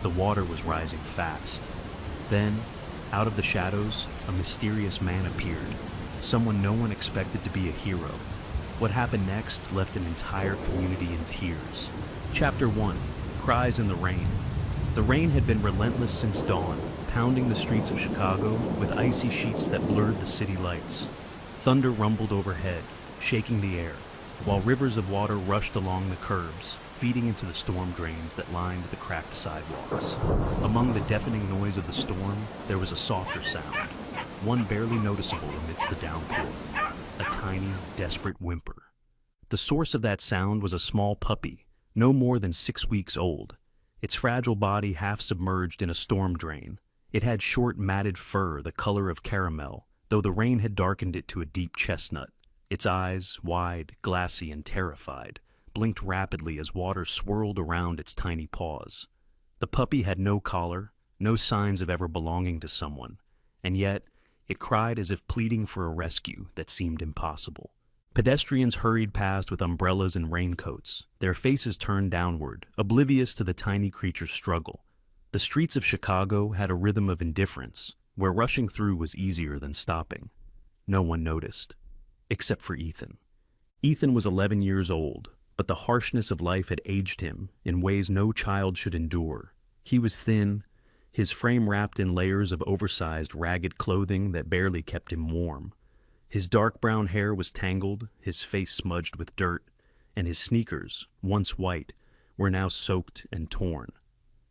The water was rising fast. Then, out of the shadows, a mysterious man appeared, someone no one expected to be a hero. What happened next left an entire community in tears. Chapter 1. Cries in the Rain. The rain had been relentless since dawn, pounding the streets of Chicago with icy sheets that blurred the city lights. Thunder rumbled overhead, shaking the air, while rivers of water rushed along the curbs, feeding into the storm drains that lined the cracked sidewalks. Among the deafening noise of the storm, there was a softer sound, one barely noticeable amidst the downpour, a tiny, desperate whimper. The source of that sound was a small puppy, no more than 6 weeks old, its fragile body half submerged in a storm drain. It had short, matted fur the color of caramel, though the rain had darkened it to a deep chestnut. Its eyes, wide, glassy, and terrified, blinked rapidly as water swirled around its tiny paws. The puppy had no collar, no signs of ever belonging to someone, and yet it cried as if pleading for a rescue that seemed impossible. Pedestrians hurried past with umbrellas and raincoats, their faces turned downward, oblivious to the tiny creature's struggle. The streets of Chicago had a rhythm of indifference, where rushing through was easier than stopping. No one noticed, except for Ethan. Ethan was 11 years old, but the harshness of life had aged him in ways no child should endure. He was thin, his frame wrapped in layers of oversized, ragged clothing that barely kept him warm. His dark brown hair was tangled, his face smudged with dirt, and his sneakers, once white, were now soaked and torn.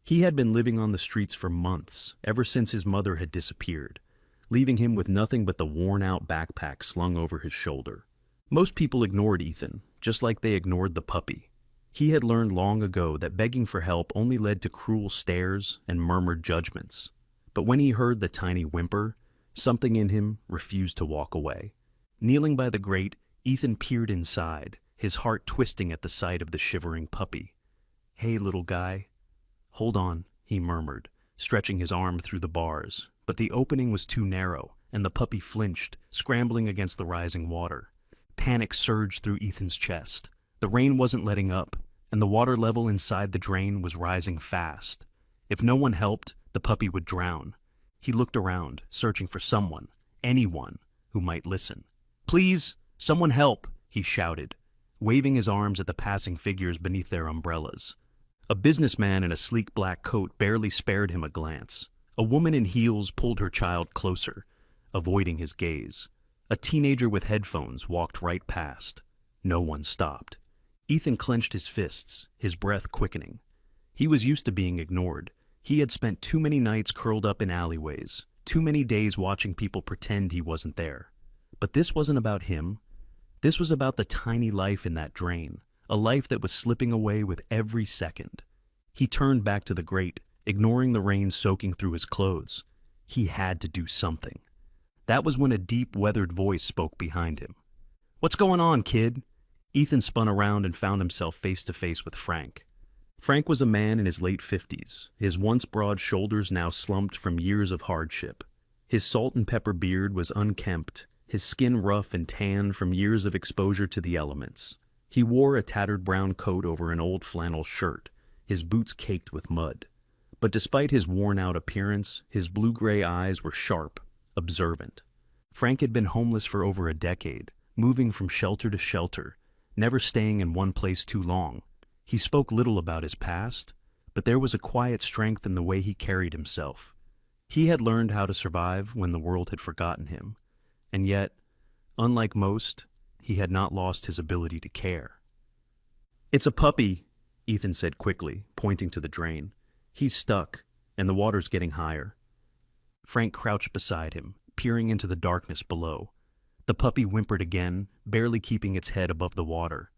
He had been living on the streets for months, ever since his mother had disappeared, leaving him with nothing but the worn-out backpack slung over his shoulder. Most people ignored Ethan, just like they ignored the puppy. He had learned long ago that begging for help only led to cruel stares and murmured judgments. But when he heard the tiny whimper, something in him refused to walk away. Kneeling by the grate, Ethan peered inside, his heart twisting at the sight of the shivering puppy. "Hey, little guy." "Hold on," he murmured, stretching his arm through the bars, but the opening was too narrow, and the puppy flinched, scrambling against the rising water. Panic surged through Ethan's chest. The rain wasn't letting up, and the water level inside the drain was rising fast. If no one helped, the puppy would drown. He looked around, searching for someone, anyone, who might listen. "Please, someone help," he shouted, waving his arms at the passing figures beneath their umbrellas. A businessman in a sleek black coat barely spared him a glance. A woman in heels pulled her child closer, avoiding his gaze. A teenager with headphones walked right past. No one stopped. Ethan clenched his fists, his breath quickening. He was used to being ignored. He had spent too many nights curled up in alleyways, too many days watching people pretend he wasn't there. But this wasn't about him. This was about the tiny life in that drain, a life that was slipping away with every second. He turned back to the grate, ignoring the rain soaking through his clothes. He had to do something. That was when a deep, weathered voice spoke behind him. "What's going on, kid?" Ethan spun around and found himself face to face with Frank. Frank was a man in his late 50s, his once broad shoulders now slumped from years of hardship. His salt and pepper beard was unkempt, his skin rough and tan from years of exposure to the elements. He wore a tattered brown coat over an old flannel shirt, his boots caked with mud. But despite his worn-out appearance, his blue-gray eyes were sharp, observant. Frank had been homeless for over a decade, moving from shelter to shelter, never staying in one place too long. He spoke little about his past, but there was a quiet strength in the way he carried himself. He had learned how to survive when the world had forgotten him, and yet, unlike most, he had not lost his ability to care. "It's a puppy," Ethan said quickly, pointing to the drain. "He's stuck, and the water's getting higher." Frank crouched beside him, peering into the darkness below. The puppy whimpered again, barely keeping its head above the water.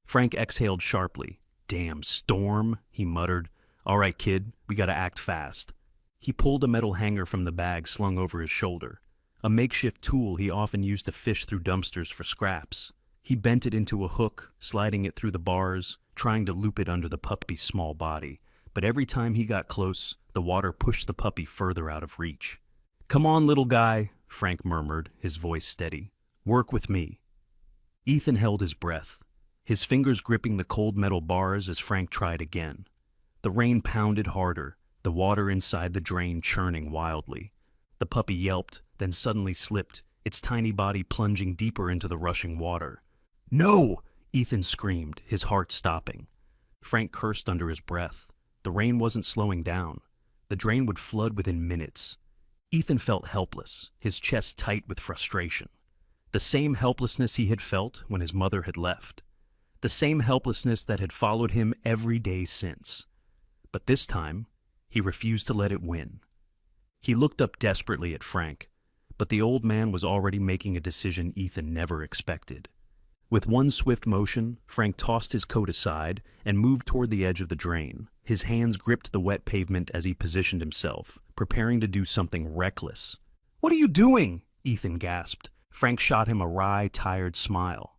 Frank exhaled sharply. "Damn storm," he muttered. "All right, kid, we gotta act fast." He pulled a metal hanger from the bag slung over his shoulder, a makeshift tool he often used to fish through dumpsters for scraps. He bent it into a hook, sliding it through the bars, trying to loop it under the puppy's small body. But every time he got close, the water pushed the puppy further out of reach. "Come on, little guy," Frank murmured, his voice steady. "Work with me." Ethan held his breath, his fingers gripping the cold metal bars as Frank tried again. The rain pounded harder, the water inside the drain churning wildly. The puppy yelped, then suddenly slipped, its tiny body plunging deeper into the rushing water. "No!" Ethan screamed, his heart stopping. Frank cursed under his breath. The rain wasn't slowing down. The drain would flood within minutes. Ethan felt helpless, his chest tight with frustration. The same helplessness he had felt when his mother had left. The same helplessness that had followed him every day since. But this time, he refused to let it win. He looked up desperately at Frank, but the old man was already making a decision Ethan never expected. With one swift motion, Frank tossed his coat aside and moved toward the edge of the drain. His hands gripped the wet pavement as he positioned himself, preparing to do something reckless. "What are you doing?" Ethan gasped. Frank shot him a wry, tired smile.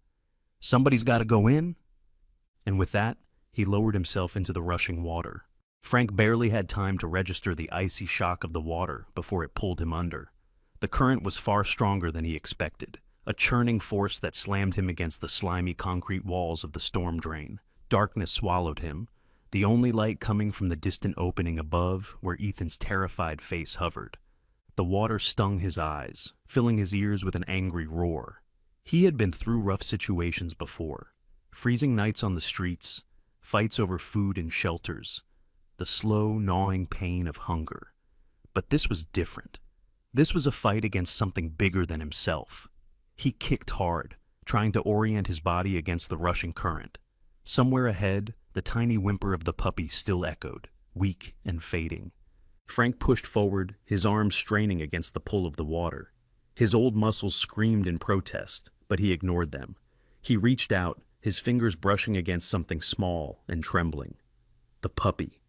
"Somebody's got to go in." And with that, he lowered himself into the rushing water. Frank barely had time to register the icy shock of the water before it pulled him under. The current was far stronger than he expected, a churning force that slammed him against the slimy concrete walls of the storm drain. Darkness swallowed him, the only light coming from the distant opening above where Ethan's terrified face hovered. The water stung his eyes, filling his ears with an angry roar. He had been through rough situations before. Freezing nights on the streets, fights over food and shelters, the slow, gnawing pain of hunger. But this was different. This was a fight against something bigger than himself. He kicked hard, trying to orient his body against the rushing current. Somewhere ahead, the tiny whimper of the puppy still echoed, weak and fading. Frank pushed forward, his arms straining against the pull of the water. His old muscles screamed in protest, but he ignored them. He reached out, his fingers brushing against something small and trembling. The puppy.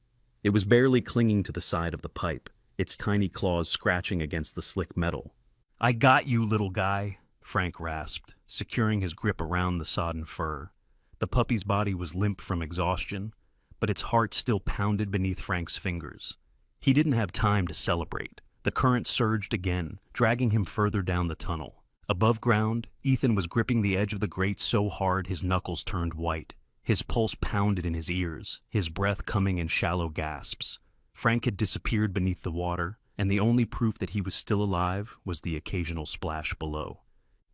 It was barely clinging to the side of the pipe, its tiny claws scratching against the slick metal. "I got you, little guy," Frank rasped, securing his grip around the sodden fur. The puppy's body was limp from exhaustion, but its heart still pounded beneath Frank's fingers. He didn't have time to celebrate. The current surged again, dragging him further down the tunnel. Above ground, Ethan was gripping the edge of the grate so hard his knuckles turned white. His pulse pounded in his ears, his breath coming in shallow gasps. Frank had disappeared beneath the water, and the only proof that he was still alive was the occasional splash below.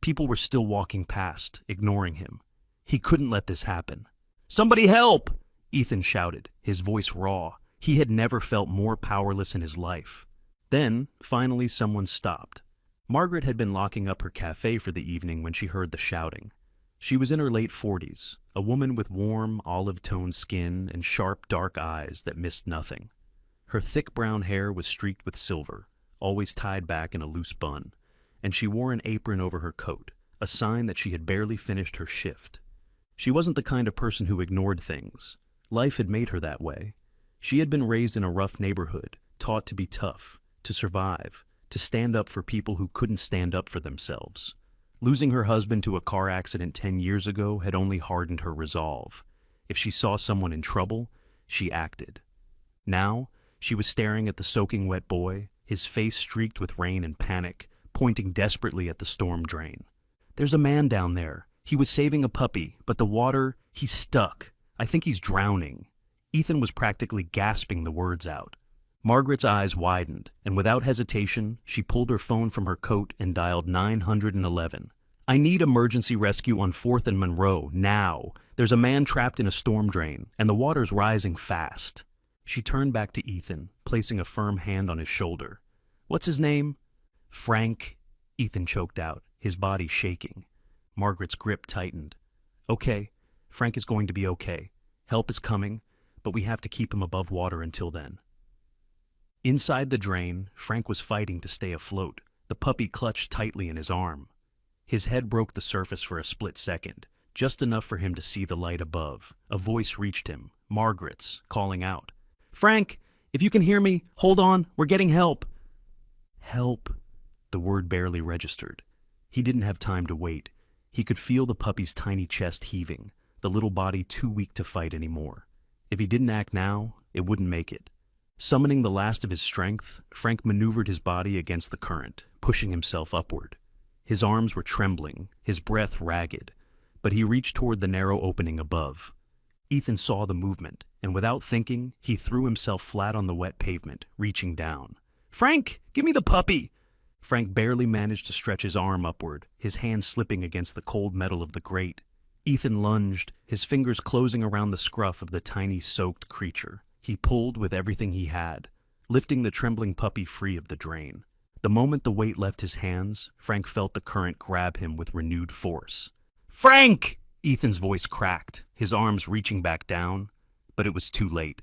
People were still walking past, ignoring him. He couldn't let this happen. "Somebody help!" Ethan shouted, his voice raw. He had never felt more powerless in his life. Then, finally, someone stopped. Margaret had been locking up her cafe for the evening when she heard the shouting. She was in her late 40s, a woman with warm, olive-toned skin and sharp, dark eyes that missed nothing. Her thick brown hair was streaked with silver, always tied back in a loose bun, and she wore an apron over her coat, a sign that she had barely finished her shift. She wasn't the kind of person who ignored things. Life had made her that way. She had been raised in a rough neighborhood, taught to be tough, to survive, to stand up for people who couldn't stand up for themselves. Losing her husband to a car accident 10 years ago had only hardened her resolve. If she saw someone in trouble, she acted. Now, she was staring at the soaking wet boy, his face streaked with rain and panic, pointing desperately at the storm drain. "There's a man down there. He was saving a puppy, but the water, he's stuck. I think he's drowning." Ethan was practically gasping the words out. Margaret's eyes widened, and without hesitation, she pulled her phone from her coat and dialed 911. I need emergency rescue on 4th and Monroe, now. There's a man trapped in a storm drain, and the water's rising fast. She turned back to Ethan, placing a firm hand on his shoulder. What's his name? Frank, Ethan choked out, his body shaking. Margaret's grip tightened. Okay, Frank is going to be okay. Help is coming, but we have to keep him above water until then. Inside the drain, Frank was fighting to stay afloat, the puppy clutched tightly in his arm. His head broke the surface for a split second, just enough for him to see the light above. A voice reached him, Margaret's, calling out. Frank, if you can hear me, hold on, we're getting help. Help. The word barely registered. He didn't have time to wait. He could feel the puppy's tiny chest heaving, the little body too weak to fight anymore. If he didn't act now, it wouldn't make it. Summoning the last of his strength, Frank maneuvered his body against the current, pushing himself upward. His arms were trembling, his breath ragged, but he reached toward the narrow opening above. Ethan saw the movement, and without thinking, he threw himself flat on the wet pavement, reaching down. Frank, give me the puppy! Frank barely managed to stretch his arm upward, his hand slipping against the cold metal of the grate. Ethan lunged, his fingers closing around the scruff of the tiny, soaked creature. He pulled with everything he had, lifting the trembling puppy free of the drain. The moment the weight left his hands, Frank felt the current grab him with renewed force. Frank! Ethan's voice cracked, his arms reaching back down, but it was too late.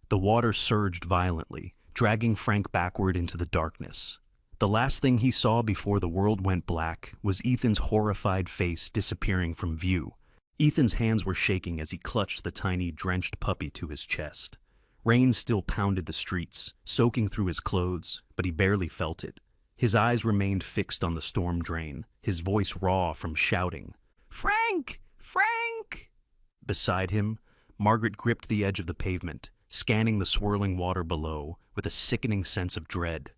The water surged violently, dragging Frank backward into the darkness. The last thing he saw before the world went black was Ethan's horrified face disappearing from view. Ethan's hands were shaking as he clutched the tiny, drenched puppy to his chest. Rain still pounded the streets, soaking through his clothes, but he barely felt it. His eyes remained fixed on the storm drain, his voice raw from shouting. Frank! Frank! Beside him, Margaret gripped the edge of the pavement, scanning the swirling water below with a sickening sense of dread.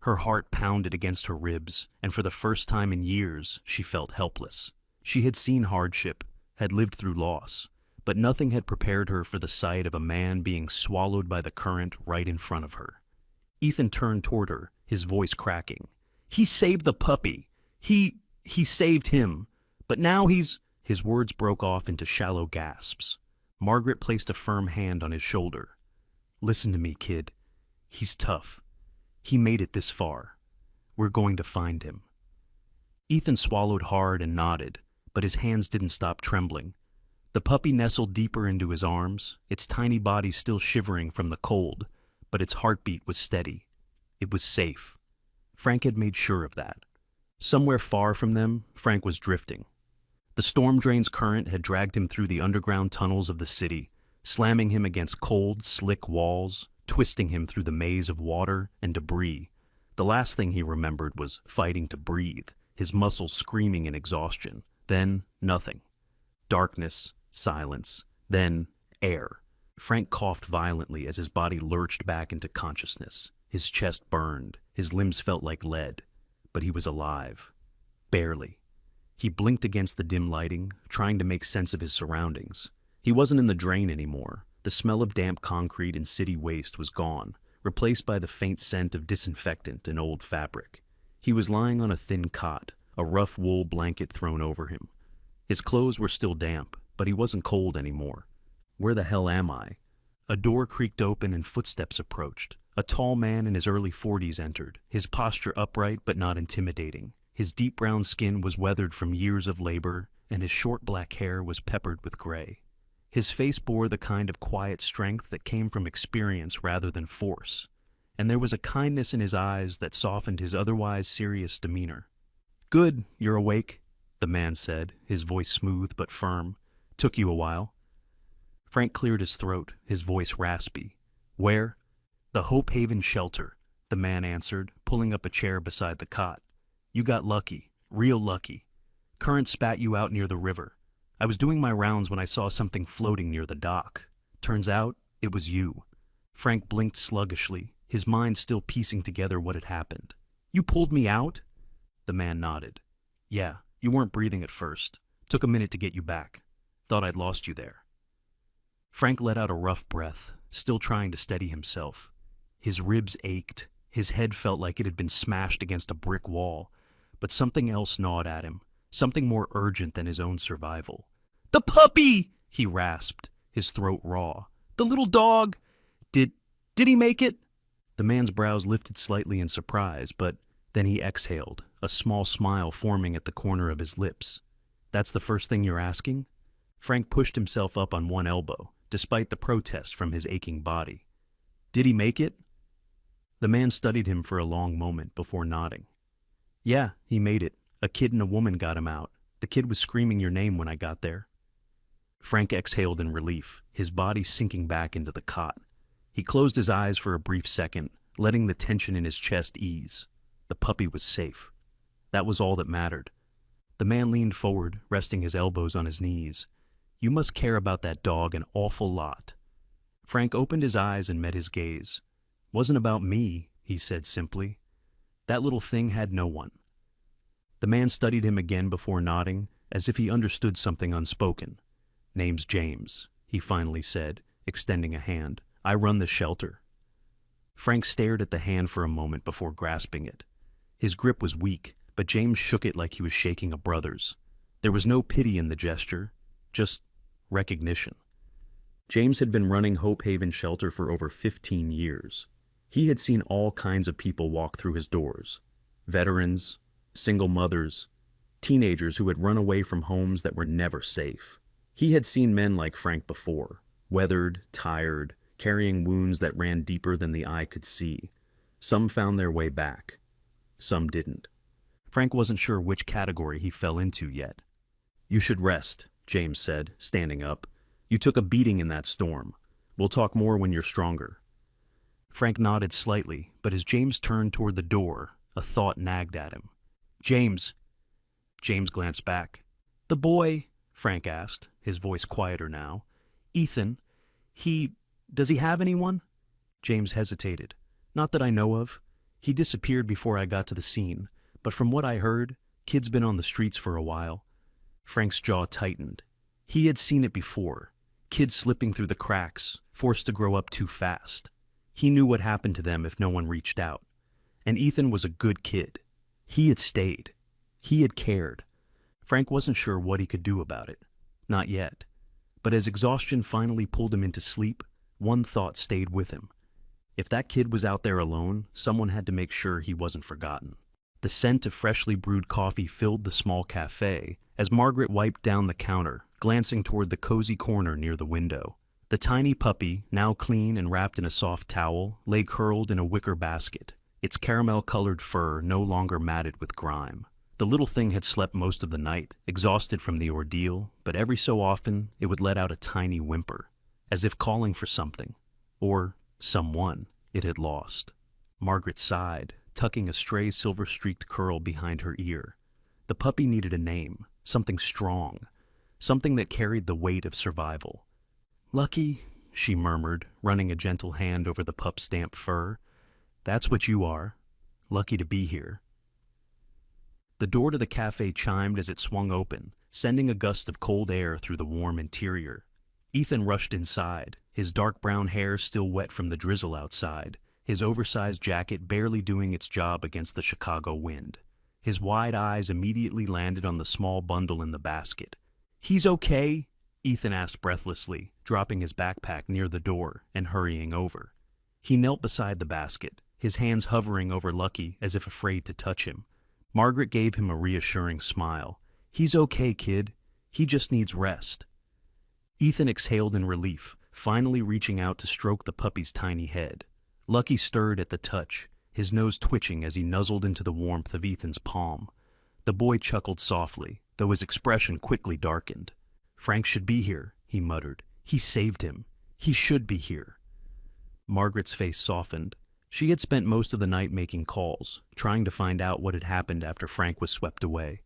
Her heart pounded against her ribs, and for the first time in years, she felt helpless. She had seen hardship, had lived through loss, but nothing had prepared her for the sight of a man being swallowed by the current right in front of her. Ethan turned toward her, his voice cracking. He saved the puppy. He saved him. But now he's... His words broke off into shallow gasps. Margaret placed a firm hand on his shoulder. Listen to me, kid. He's tough. He made it this far. We're going to find him. Ethan swallowed hard and nodded, but his hands didn't stop trembling. The puppy nestled deeper into his arms, its tiny body still shivering from the cold, but its heartbeat was steady. It was safe. Frank had made sure of that. Somewhere far from them, Frank was drifting. The storm drain's current had dragged him through the underground tunnels of the city, slamming him against cold, slick walls, twisting him through the maze of water and debris. The last thing he remembered was fighting to breathe, his muscles screaming in exhaustion. Then, nothing. Darkness, silence, then air. Frank coughed violently as his body lurched back into consciousness. His chest burned, his limbs felt like lead, but he was alive. Barely. He blinked against the dim lighting, trying to make sense of his surroundings. He wasn't in the drain anymore. The smell of damp concrete and city waste was gone, replaced by the faint scent of disinfectant and old fabric. He was lying on a thin cot, a rough wool blanket thrown over him. His clothes were still damp, but he wasn't cold anymore. Where the hell am I? A door creaked open and footsteps approached. A tall man in his early 40s entered, his posture upright but not intimidating. His deep brown skin was weathered from years of labor, and his short black hair was peppered with gray. His face bore the kind of quiet strength that came from experience rather than force, and there was a kindness in his eyes that softened his otherwise serious demeanor. "Good, you're awake," the man said, his voice smooth but firm. "Took you a while." Frank cleared his throat, his voice raspy. "Where?" "The Hope Haven shelter," the man answered, pulling up a chair beside the cot. "You got lucky, real lucky. Current spat you out near the river. I was doing my rounds when I saw something floating near the dock. Turns out, it was you." Frank blinked sluggishly, his mind still piecing together what had happened. "You pulled me out?" The man nodded. "Yeah, you weren't breathing at first. Took a minute to get you back. Thought I'd lost you there." Frank let out a rough breath, still trying to steady himself. His ribs ached. His head felt like it had been smashed against a brick wall. But something else gnawed at him, something more urgent than his own survival. "The puppy!" he rasped, his throat raw. "The little dog! Did he make it?" The man's brows lifted slightly in surprise, but then he exhaled, a small smile forming at the corner of his lips. "That's the first thing you're asking?" Frank pushed himself up on one elbow, despite the protest from his aching body. "Did he make it?" The man studied him for a long moment before nodding. "Yeah, he made it. A kid and a woman got him out. The kid was screaming your name when I got there." Frank exhaled in relief, his body sinking back into the cot. He closed his eyes for a brief second, letting the tension in his chest ease. The puppy was safe. That was all that mattered. The man leaned forward, resting his elbows on his knees. "You must care about that dog an awful lot." Frank opened his eyes and met his gaze. "Wasn't about me," he said simply. "That little thing had no one." The man studied him again before nodding, as if he understood something unspoken. "Name's James," he finally said, extending a hand. "I run the shelter." Frank stared at the hand for a moment before grasping it. His grip was weak, but James shook it like he was shaking a brother's. There was no pity in the gesture, just recognition. James had been running Hope Haven Shelter for over 15 years. He had seen all kinds of people walk through his doors. Veterans, single mothers, teenagers who had run away from homes that were never safe. He had seen men like Frank before, weathered, tired, carrying wounds that ran deeper than the eye could see. Some found their way back. Some didn't. Frank wasn't sure which category he fell into yet. "You should rest," James said, standing up. "You took a beating in that storm. We'll talk more when you're stronger." Frank nodded slightly, but as James turned toward the door, a thought nagged at him. "James." James glanced back. "The boy," Frank asked, his voice quieter now. "Ethan, does he have anyone?" James hesitated. "Not that I know of. He disappeared before I got to the scene, but from what I heard, kid's been on the streets for a while." Frank's jaw tightened. He had seen it before. Kids slipping through the cracks, forced to grow up too fast. He knew what happened to them if no one reached out. And Ethan was a good kid. He had stayed. He had cared. Frank wasn't sure what he could do about it. Not yet. But as exhaustion finally pulled him into sleep, one thought stayed with him. If that kid was out there alone, someone had to make sure he wasn't forgotten. The scent of freshly brewed coffee filled the small cafe as Margaret wiped down the counter, glancing toward the cozy corner near the window. The tiny puppy, now clean and wrapped in a soft towel, lay curled in a wicker basket, its caramel-colored fur no longer matted with grime. The little thing had slept most of the night, exhausted from the ordeal, but every so often it would let out a tiny whimper, as if calling for something, or someone it had lost. Margaret sighed, tucking a stray silver-streaked curl behind her ear. The puppy needed a name, something strong, something that carried the weight of survival. "Lucky," she murmured, running a gentle hand over the pup's damp fur. "That's what you are. Lucky to be here." The door to the cafe chimed as it swung open, sending a gust of cold air through the warm interior. Ethan rushed inside, his dark brown hair still wet from the drizzle outside, his oversized jacket barely doing its job against the Chicago wind. His wide eyes immediately landed on the small bundle in the basket. "He's okay?" Ethan asked breathlessly, dropping his backpack near the door and hurrying over. He knelt beside the basket, his hands hovering over Lucky as if afraid to touch him. Margaret gave him a reassuring smile. "He's okay, kid. He just needs rest." Ethan exhaled in relief, finally reaching out to stroke the puppy's tiny head. Lucky stirred at the touch, his nose twitching as he nuzzled into the warmth of Ethan's palm. The boy chuckled softly, though his expression quickly darkened. "Frank should be here," he muttered. "He saved him. He should be here." Margaret's face softened. She had spent most of the night making calls, trying to find out what had happened after Frank was swept away.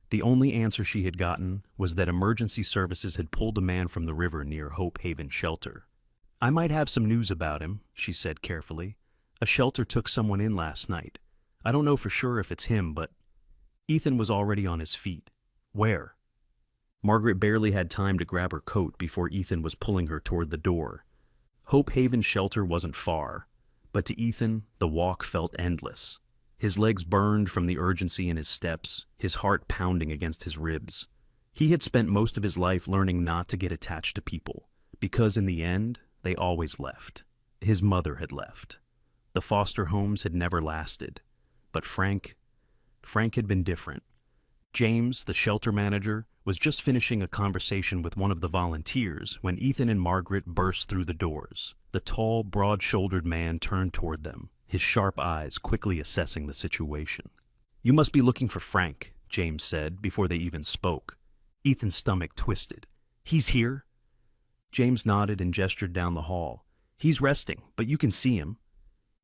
The only answer she had gotten was that emergency services had pulled a man from the river near Hope Haven Shelter. "I might have some news about him," she said carefully. "A shelter took someone in last night. I don't know for sure if it's him, but—" Ethan was already on his feet. "Where?" Margaret barely had time to grab her coat before Ethan was pulling her toward the door. Hope Haven Shelter wasn't far, But to Ethan, the walk felt endless. His legs burned from the urgency in his steps, his heart pounding against his ribs. He had spent most of his life learning not to get attached to people, because in the end, they always left. His mother had left. The foster homes had never lasted. But Frank had been different. James, the shelter manager, was just finishing a conversation with one of the volunteers when Ethan and Margaret burst through the doors. The tall, broad-shouldered man turned toward them, his sharp eyes quickly assessing the situation. "You must be looking for Frank," James said before they even spoke. Ethan's stomach twisted. "He's here?" James nodded and gestured down the hall. "He's resting, but you can see him."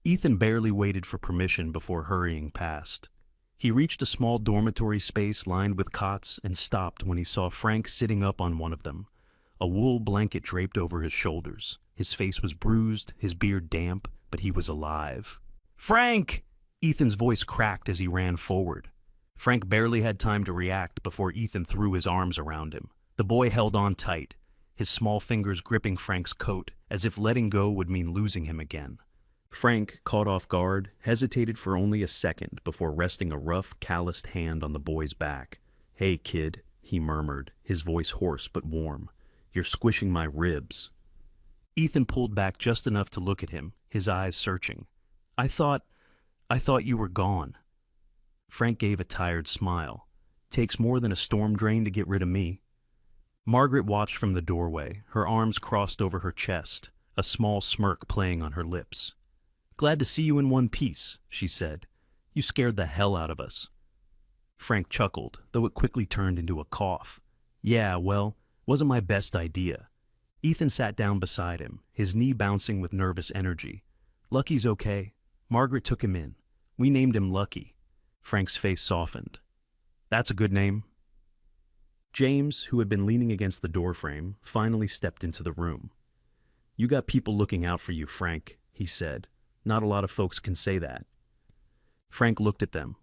Ethan barely waited for permission before hurrying past. He reached a small dormitory space lined with cots and stopped when he saw Frank sitting up on one of them, a wool blanket draped over his shoulders. His face was bruised, his beard damp, but he was alive. "Frank!" Ethan's voice cracked as he ran forward. Frank barely had time to react before Ethan threw his arms around him. The boy held on tight, his small fingers gripping Frank's coat, as if letting go would mean losing him again. Frank, caught off guard, hesitated for only a second before resting a rough, calloused hand on the boy's back. "Hey, kid," he murmured, his voice hoarse but warm. "You're squishing my ribs." Ethan pulled back just enough to look at him, his eyes searching. I thought you were gone." Frank gave a tired smile. "Takes more than a storm drain to get rid of me." Margaret watched from the doorway, her arms crossed over her chest, a small smirk playing on her lips. "Glad to see you in one piece," she said. "You scared the hell out of us." Frank chuckled, though it quickly turned into a cough. "Yeah, well, wasn't my best idea." Ethan sat down beside him, his knee bouncing with nervous energy. "Lucky's okay. Margaret took him in. We named him Lucky." Frank's face softened. "That's a good name." James, who had been leaning against the doorframe, finally stepped into the room. "You got people looking out for you, Frank," he said. "Not a lot of folks can say that." Frank looked at them.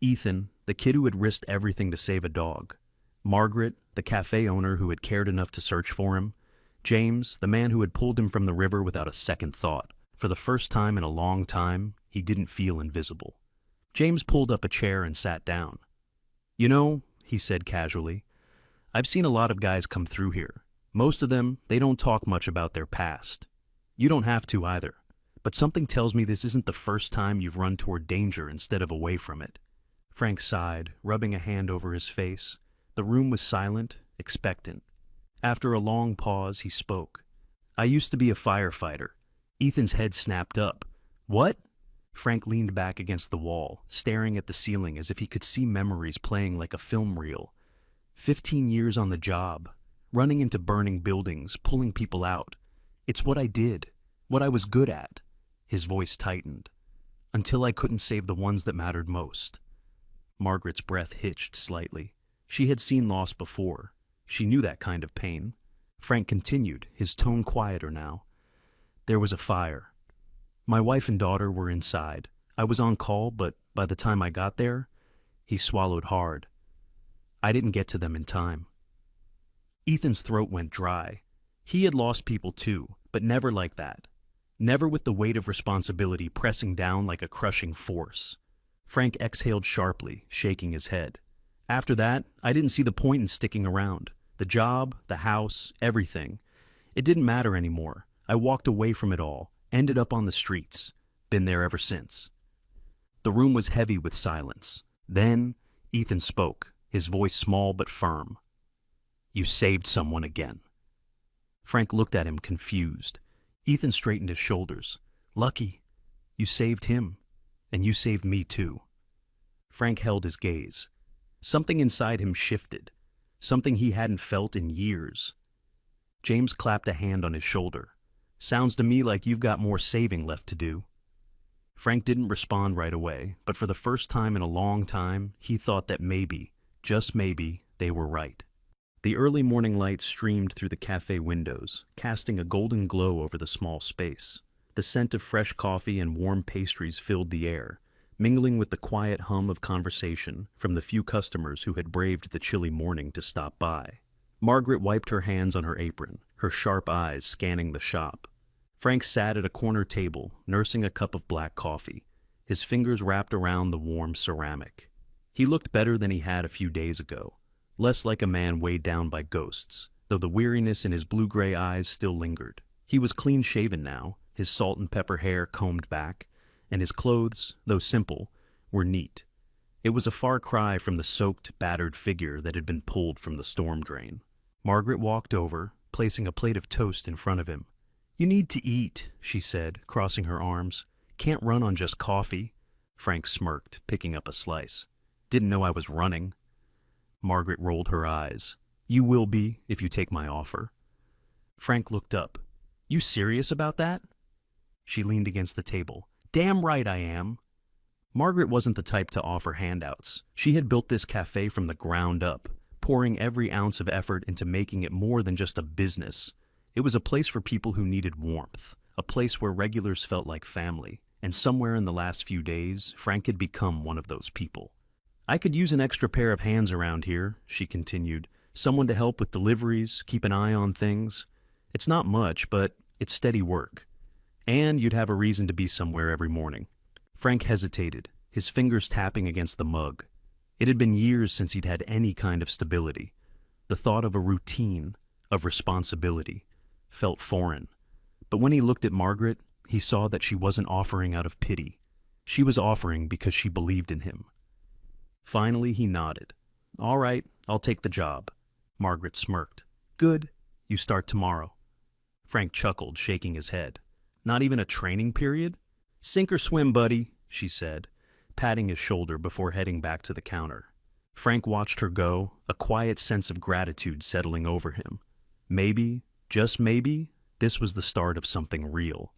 Ethan, the kid who had risked everything to save a dog. Margaret, the cafe owner who had cared enough to search for him. James, the man who had pulled him from the river without a second thought. For the first time in a long time, he didn't feel invisible. James pulled up a chair and sat down. "You know," he said casually, "I've seen a lot of guys come through here. Most of them, they don't talk much about their past. You don't have to either. But something tells me this isn't the first time you've run toward danger instead of away from it." Frank sighed, rubbing a hand over his face. The room was silent, expectant. After a long pause, he spoke. "I used to be a firefighter." Ethan's head snapped up. "What?" Frank leaned back against the wall, staring at the ceiling as if he could see memories playing like a film reel. 15 years on the job, running into burning buildings, pulling people out. "It's what I did, what I was good at." His voice tightened. "Until I couldn't save the ones that mattered most." Margaret's breath hitched slightly. She had seen loss before. She knew that kind of pain. Frank continued, his tone quieter now. "There was a fire. My wife and daughter were inside. I was on call, but by the time I got there," he swallowed hard, "I didn't get to them in time." Ethan's throat went dry. He had lost people too, but never like that. Never with the weight of responsibility pressing down like a crushing force. Frank exhaled sharply, shaking his head. "After that, I didn't see the point in sticking around. The job, the house, everything. It didn't matter anymore. I walked away from it all, ended up on the streets. Been there ever since." The room was heavy with silence. Then, Ethan spoke, his voice small but firm. "You saved someone again." Frank looked at him confused. Ethan straightened his shoulders. "Lucky, you saved him, and you saved me too." Frank held his gaze. Something inside him shifted, something he hadn't felt in years. James clapped a hand on his shoulder. "Sounds to me like you've got more saving left to do." Frank didn't respond right away, but for the first time in a long time, he thought that maybe, just maybe, they were right. The early morning light streamed through the cafe windows, casting a golden glow over the small space. The scent of fresh coffee and warm pastries filled the air, mingling with the quiet hum of conversation from the few customers who had braved the chilly morning to stop by. Margaret wiped her hands on her apron, her sharp eyes scanning the shop. Frank sat at a corner table, nursing a cup of black coffee, his fingers wrapped around the warm ceramic. He looked better than he had a few days ago, less like a man weighed down by ghosts, though the weariness in his blue-gray eyes still lingered. He was clean-shaven now, his salt and pepper hair combed back, and his clothes, though simple, were neat. It was a far cry from the soaked, battered figure that had been pulled from the storm drain. Margaret walked over, placing a plate of toast in front of him. "You need to eat," she said, crossing her arms. "Can't run on just coffee." Frank smirked, picking up a slice. "Didn't know I was running." Margaret rolled her eyes. "You will be, if you take my offer." Frank looked up. "You serious about that?" She leaned against the table. "Damn right I am." Margaret wasn't the type to offer handouts. She had built this cafe from the ground up, pouring every ounce of effort into making it more than just a business. It was a place for people who needed warmth, a place where regulars felt like family, and somewhere in the last few days, Frank had become one of those people. "I could use an extra pair of hands around here," she continued. "Someone to help with deliveries, keep an eye on things. It's not much, but it's steady work. And you'd have a reason to be somewhere every morning." Frank hesitated, his fingers tapping against the mug. It had been years since he'd had any kind of stability. The thought of a routine, of responsibility, felt foreign. But when he looked at Margaret, he saw that she wasn't offering out of pity. She was offering because she believed in him. Finally, he nodded. "All right, I'll take the job." Margaret smirked. "Good. You start tomorrow." Frank chuckled, shaking his head. "Not even a training period?" "Sink or swim, buddy," she said, patting his shoulder before heading back to the counter. Frank watched her go, a quiet sense of gratitude settling over him. Maybe, just maybe, this was the start of something real.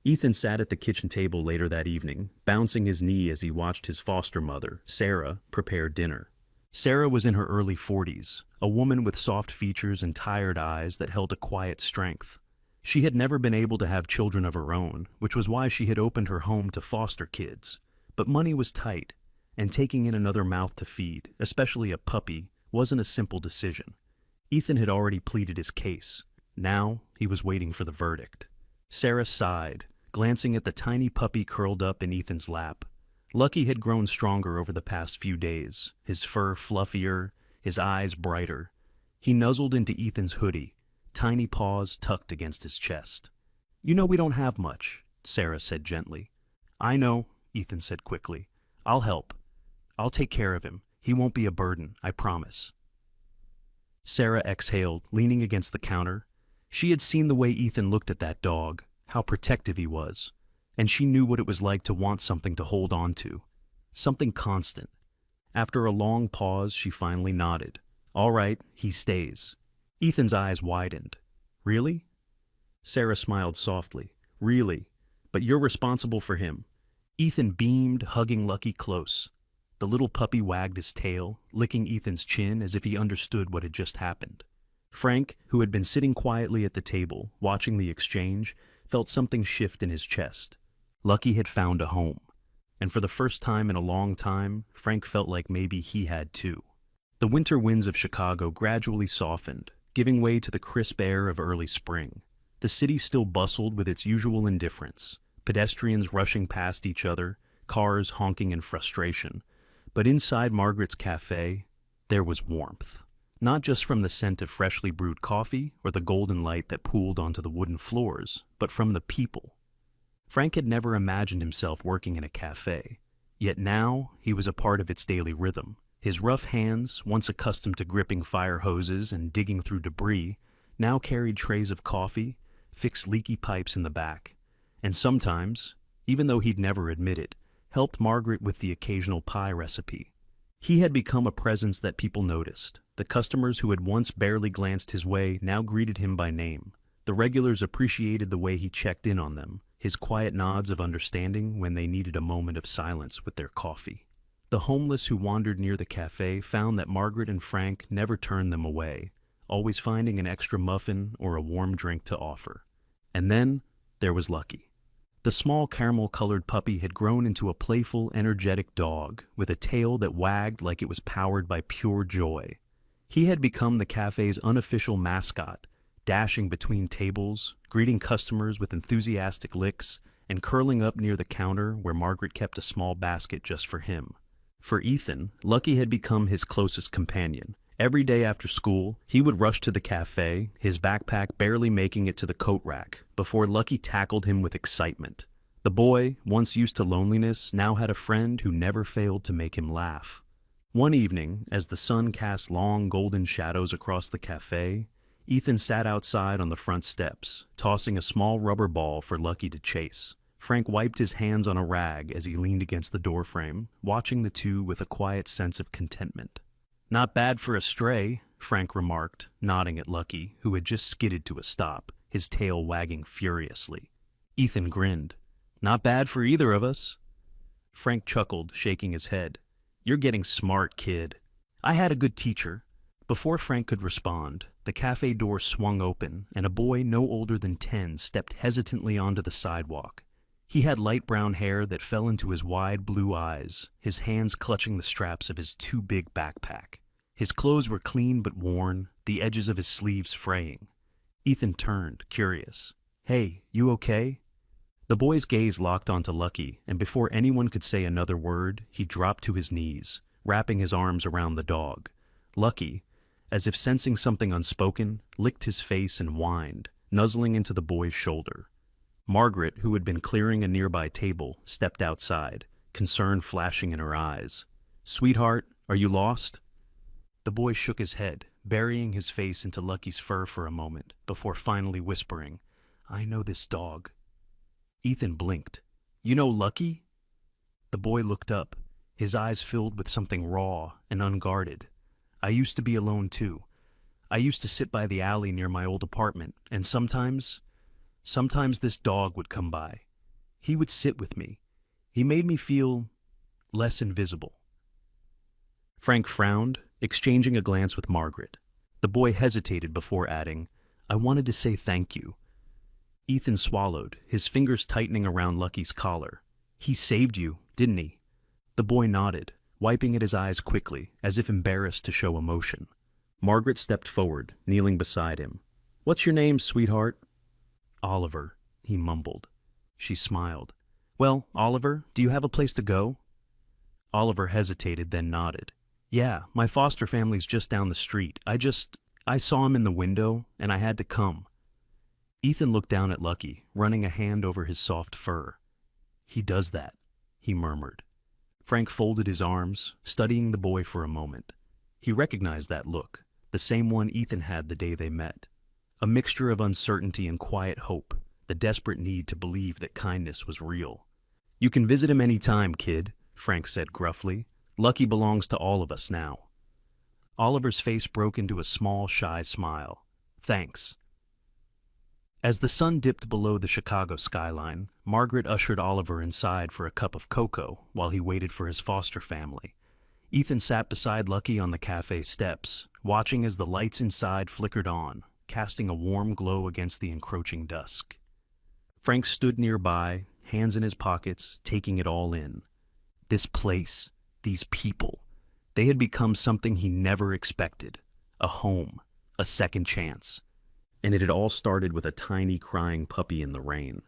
Ethan sat at the kitchen table later that evening, bouncing his knee as he watched his foster mother, Sarah, prepare dinner. Sarah was in her early 40s, a woman with soft features and tired eyes that held a quiet strength. She had never been able to have children of her own, which was why she had opened her home to foster kids. But money was tight, and taking in another mouth to feed, especially a puppy, wasn't a simple decision. Ethan had already pleaded his case. Now he was waiting for the verdict. Sarah sighed, glancing at the tiny puppy curled up in Ethan's lap. Lucky had grown stronger over the past few days, his fur fluffier, his eyes brighter. He nuzzled into Ethan's hoodie, tiny paws tucked against his chest. "You know we don't have much," Sarah said gently. "I know," Ethan said quickly. "I'll help. I'll take care of him. He won't be a burden, I promise." Sarah exhaled, leaning against the counter. She had seen the way Ethan looked at that dog, how protective he was, and she knew what it was like to want something to hold on to, something constant. After a long pause, she finally nodded. "All right, he stays." Ethan's eyes widened. "Really?" Sarah smiled softly. "Really, but you're responsible for him." Ethan beamed, hugging Lucky close. The little puppy wagged his tail, licking Ethan's chin as if he understood what had just happened. Frank, who had been sitting quietly at the table, watching the exchange, felt something shift in his chest. Lucky had found a home. And for the first time in a long time, Frank felt like maybe he had too. The winter winds of Chicago gradually softened, giving way to the crisp air of early spring. The city still bustled with its usual indifference, pedestrians rushing past each other, cars honking in frustration. But inside Margaret's cafe, there was warmth. Not just from the scent of freshly brewed coffee or the golden light that pooled onto the wooden floors, but from the people. Frank had never imagined himself working in a cafe, yet now he was a part of its daily rhythm. His rough hands, once accustomed to gripping fire hoses and digging through debris, now carried trays of coffee, fixed leaky pipes in the back, and sometimes, even though he'd never admit it, helped Margaret with the occasional pie recipe. He had become a presence that people noticed. The customers who had once barely glanced his way now greeted him by name. The regulars appreciated the way he checked in on them, his quiet nods of understanding when they needed a moment of silence with their coffee. The homeless who wandered near the cafe found that Margaret and Frank never turned them away, always finding an extra muffin or a warm drink to offer. And then there was Lucky. The small caramel-colored puppy had grown into a playful, energetic dog with a tail that wagged like it was powered by pure joy. He had become the cafe's unofficial mascot, dashing between tables, greeting customers with enthusiastic licks, and curling up near the counter where Margaret kept a small basket just for him. For Ethan, Lucky had become his closest companion. Every day after school, he would rush to the cafe, his backpack barely making it to the coat rack, before Lucky tackled him with excitement. The boy, once used to loneliness, now had a friend who never failed to make him laugh. One evening, as the sun cast long golden shadows across the cafe, Ethan sat outside on the front steps, tossing a small rubber ball for Lucky to chase. Frank wiped his hands on a rag as he leaned against the doorframe, watching the two with a quiet sense of contentment. "Not bad for a stray," Frank remarked, nodding at Lucky, who had just skidded to a stop, his tail wagging furiously. Ethan grinned. "Not bad for either of us." Frank chuckled, shaking his head. "You're getting smart, kid. I had a good teacher." Before Frank could respond, the cafe door swung open, and a boy no older than 10 stepped hesitantly onto the sidewalk. He had light brown hair that fell into his wide blue eyes, his hands clutching the straps of his too big backpack. His clothes were clean but worn, the edges of his sleeves fraying. Ethan turned, curious. "Hey, you okay?" The boy's gaze locked onto Lucky, and before anyone could say another word, he dropped to his knees, wrapping his arms around the dog. Lucky, as if sensing something unspoken, licked his face and whined, nuzzling into the boy's shoulder. Margaret, who had been clearing a nearby table, stepped outside, concern flashing in her eyes. "Sweetheart, are you lost?" The boy shook his head, burying his face into Lucky's fur for a moment, before finally whispering, "I know this dog." Ethan blinked. "You know Lucky?" The boy looked up, his eyes filled with something raw and unguarded. "I used to be alone too. I used to sit by the alley near my old apartment, and sometimes this dog would come by. He would sit with me. He made me feel less invisible." Frank frowned, exchanging a glance with Margaret. The boy hesitated before adding, "I wanted to say thank you." Ethan swallowed, his fingers tightening around Lucky's collar. "He saved you, didn't he?" The boy nodded, wiping at his eyes quickly, as if embarrassed to show emotion. Margaret stepped forward, kneeling beside him. "What's your name, sweetheart?" "Oliver," he mumbled. She smiled. "Well, Oliver, do you have a place to go?" Oliver hesitated, then nodded. "Yeah, my foster family's just down the street. I saw him in the window, and I had to come." Ethan looked down at Lucky, running a hand over his soft fur. "He does that," he murmured. Frank folded his arms, studying the boy for a moment. He recognized that look, the same one Ethan had the day they met. A mixture of uncertainty and quiet hope, the desperate need to believe that kindness was real. "You can visit him any time, kid," Frank said gruffly. "Lucky belongs to all of us now." Oliver's face broke into a small, shy smile. "Thanks." As the sun dipped below the Chicago skyline, Margaret ushered Oliver inside for a cup of cocoa while he waited for his foster family. Ethan sat beside Lucky on the cafe steps, watching as the lights inside flickered on, casting a warm glow against the encroaching dusk. Frank stood nearby, hands in his pockets, taking it all in. This place, these people, they had become something he never expected. A home, a second chance. And it had all started with a tiny crying puppy in the rain.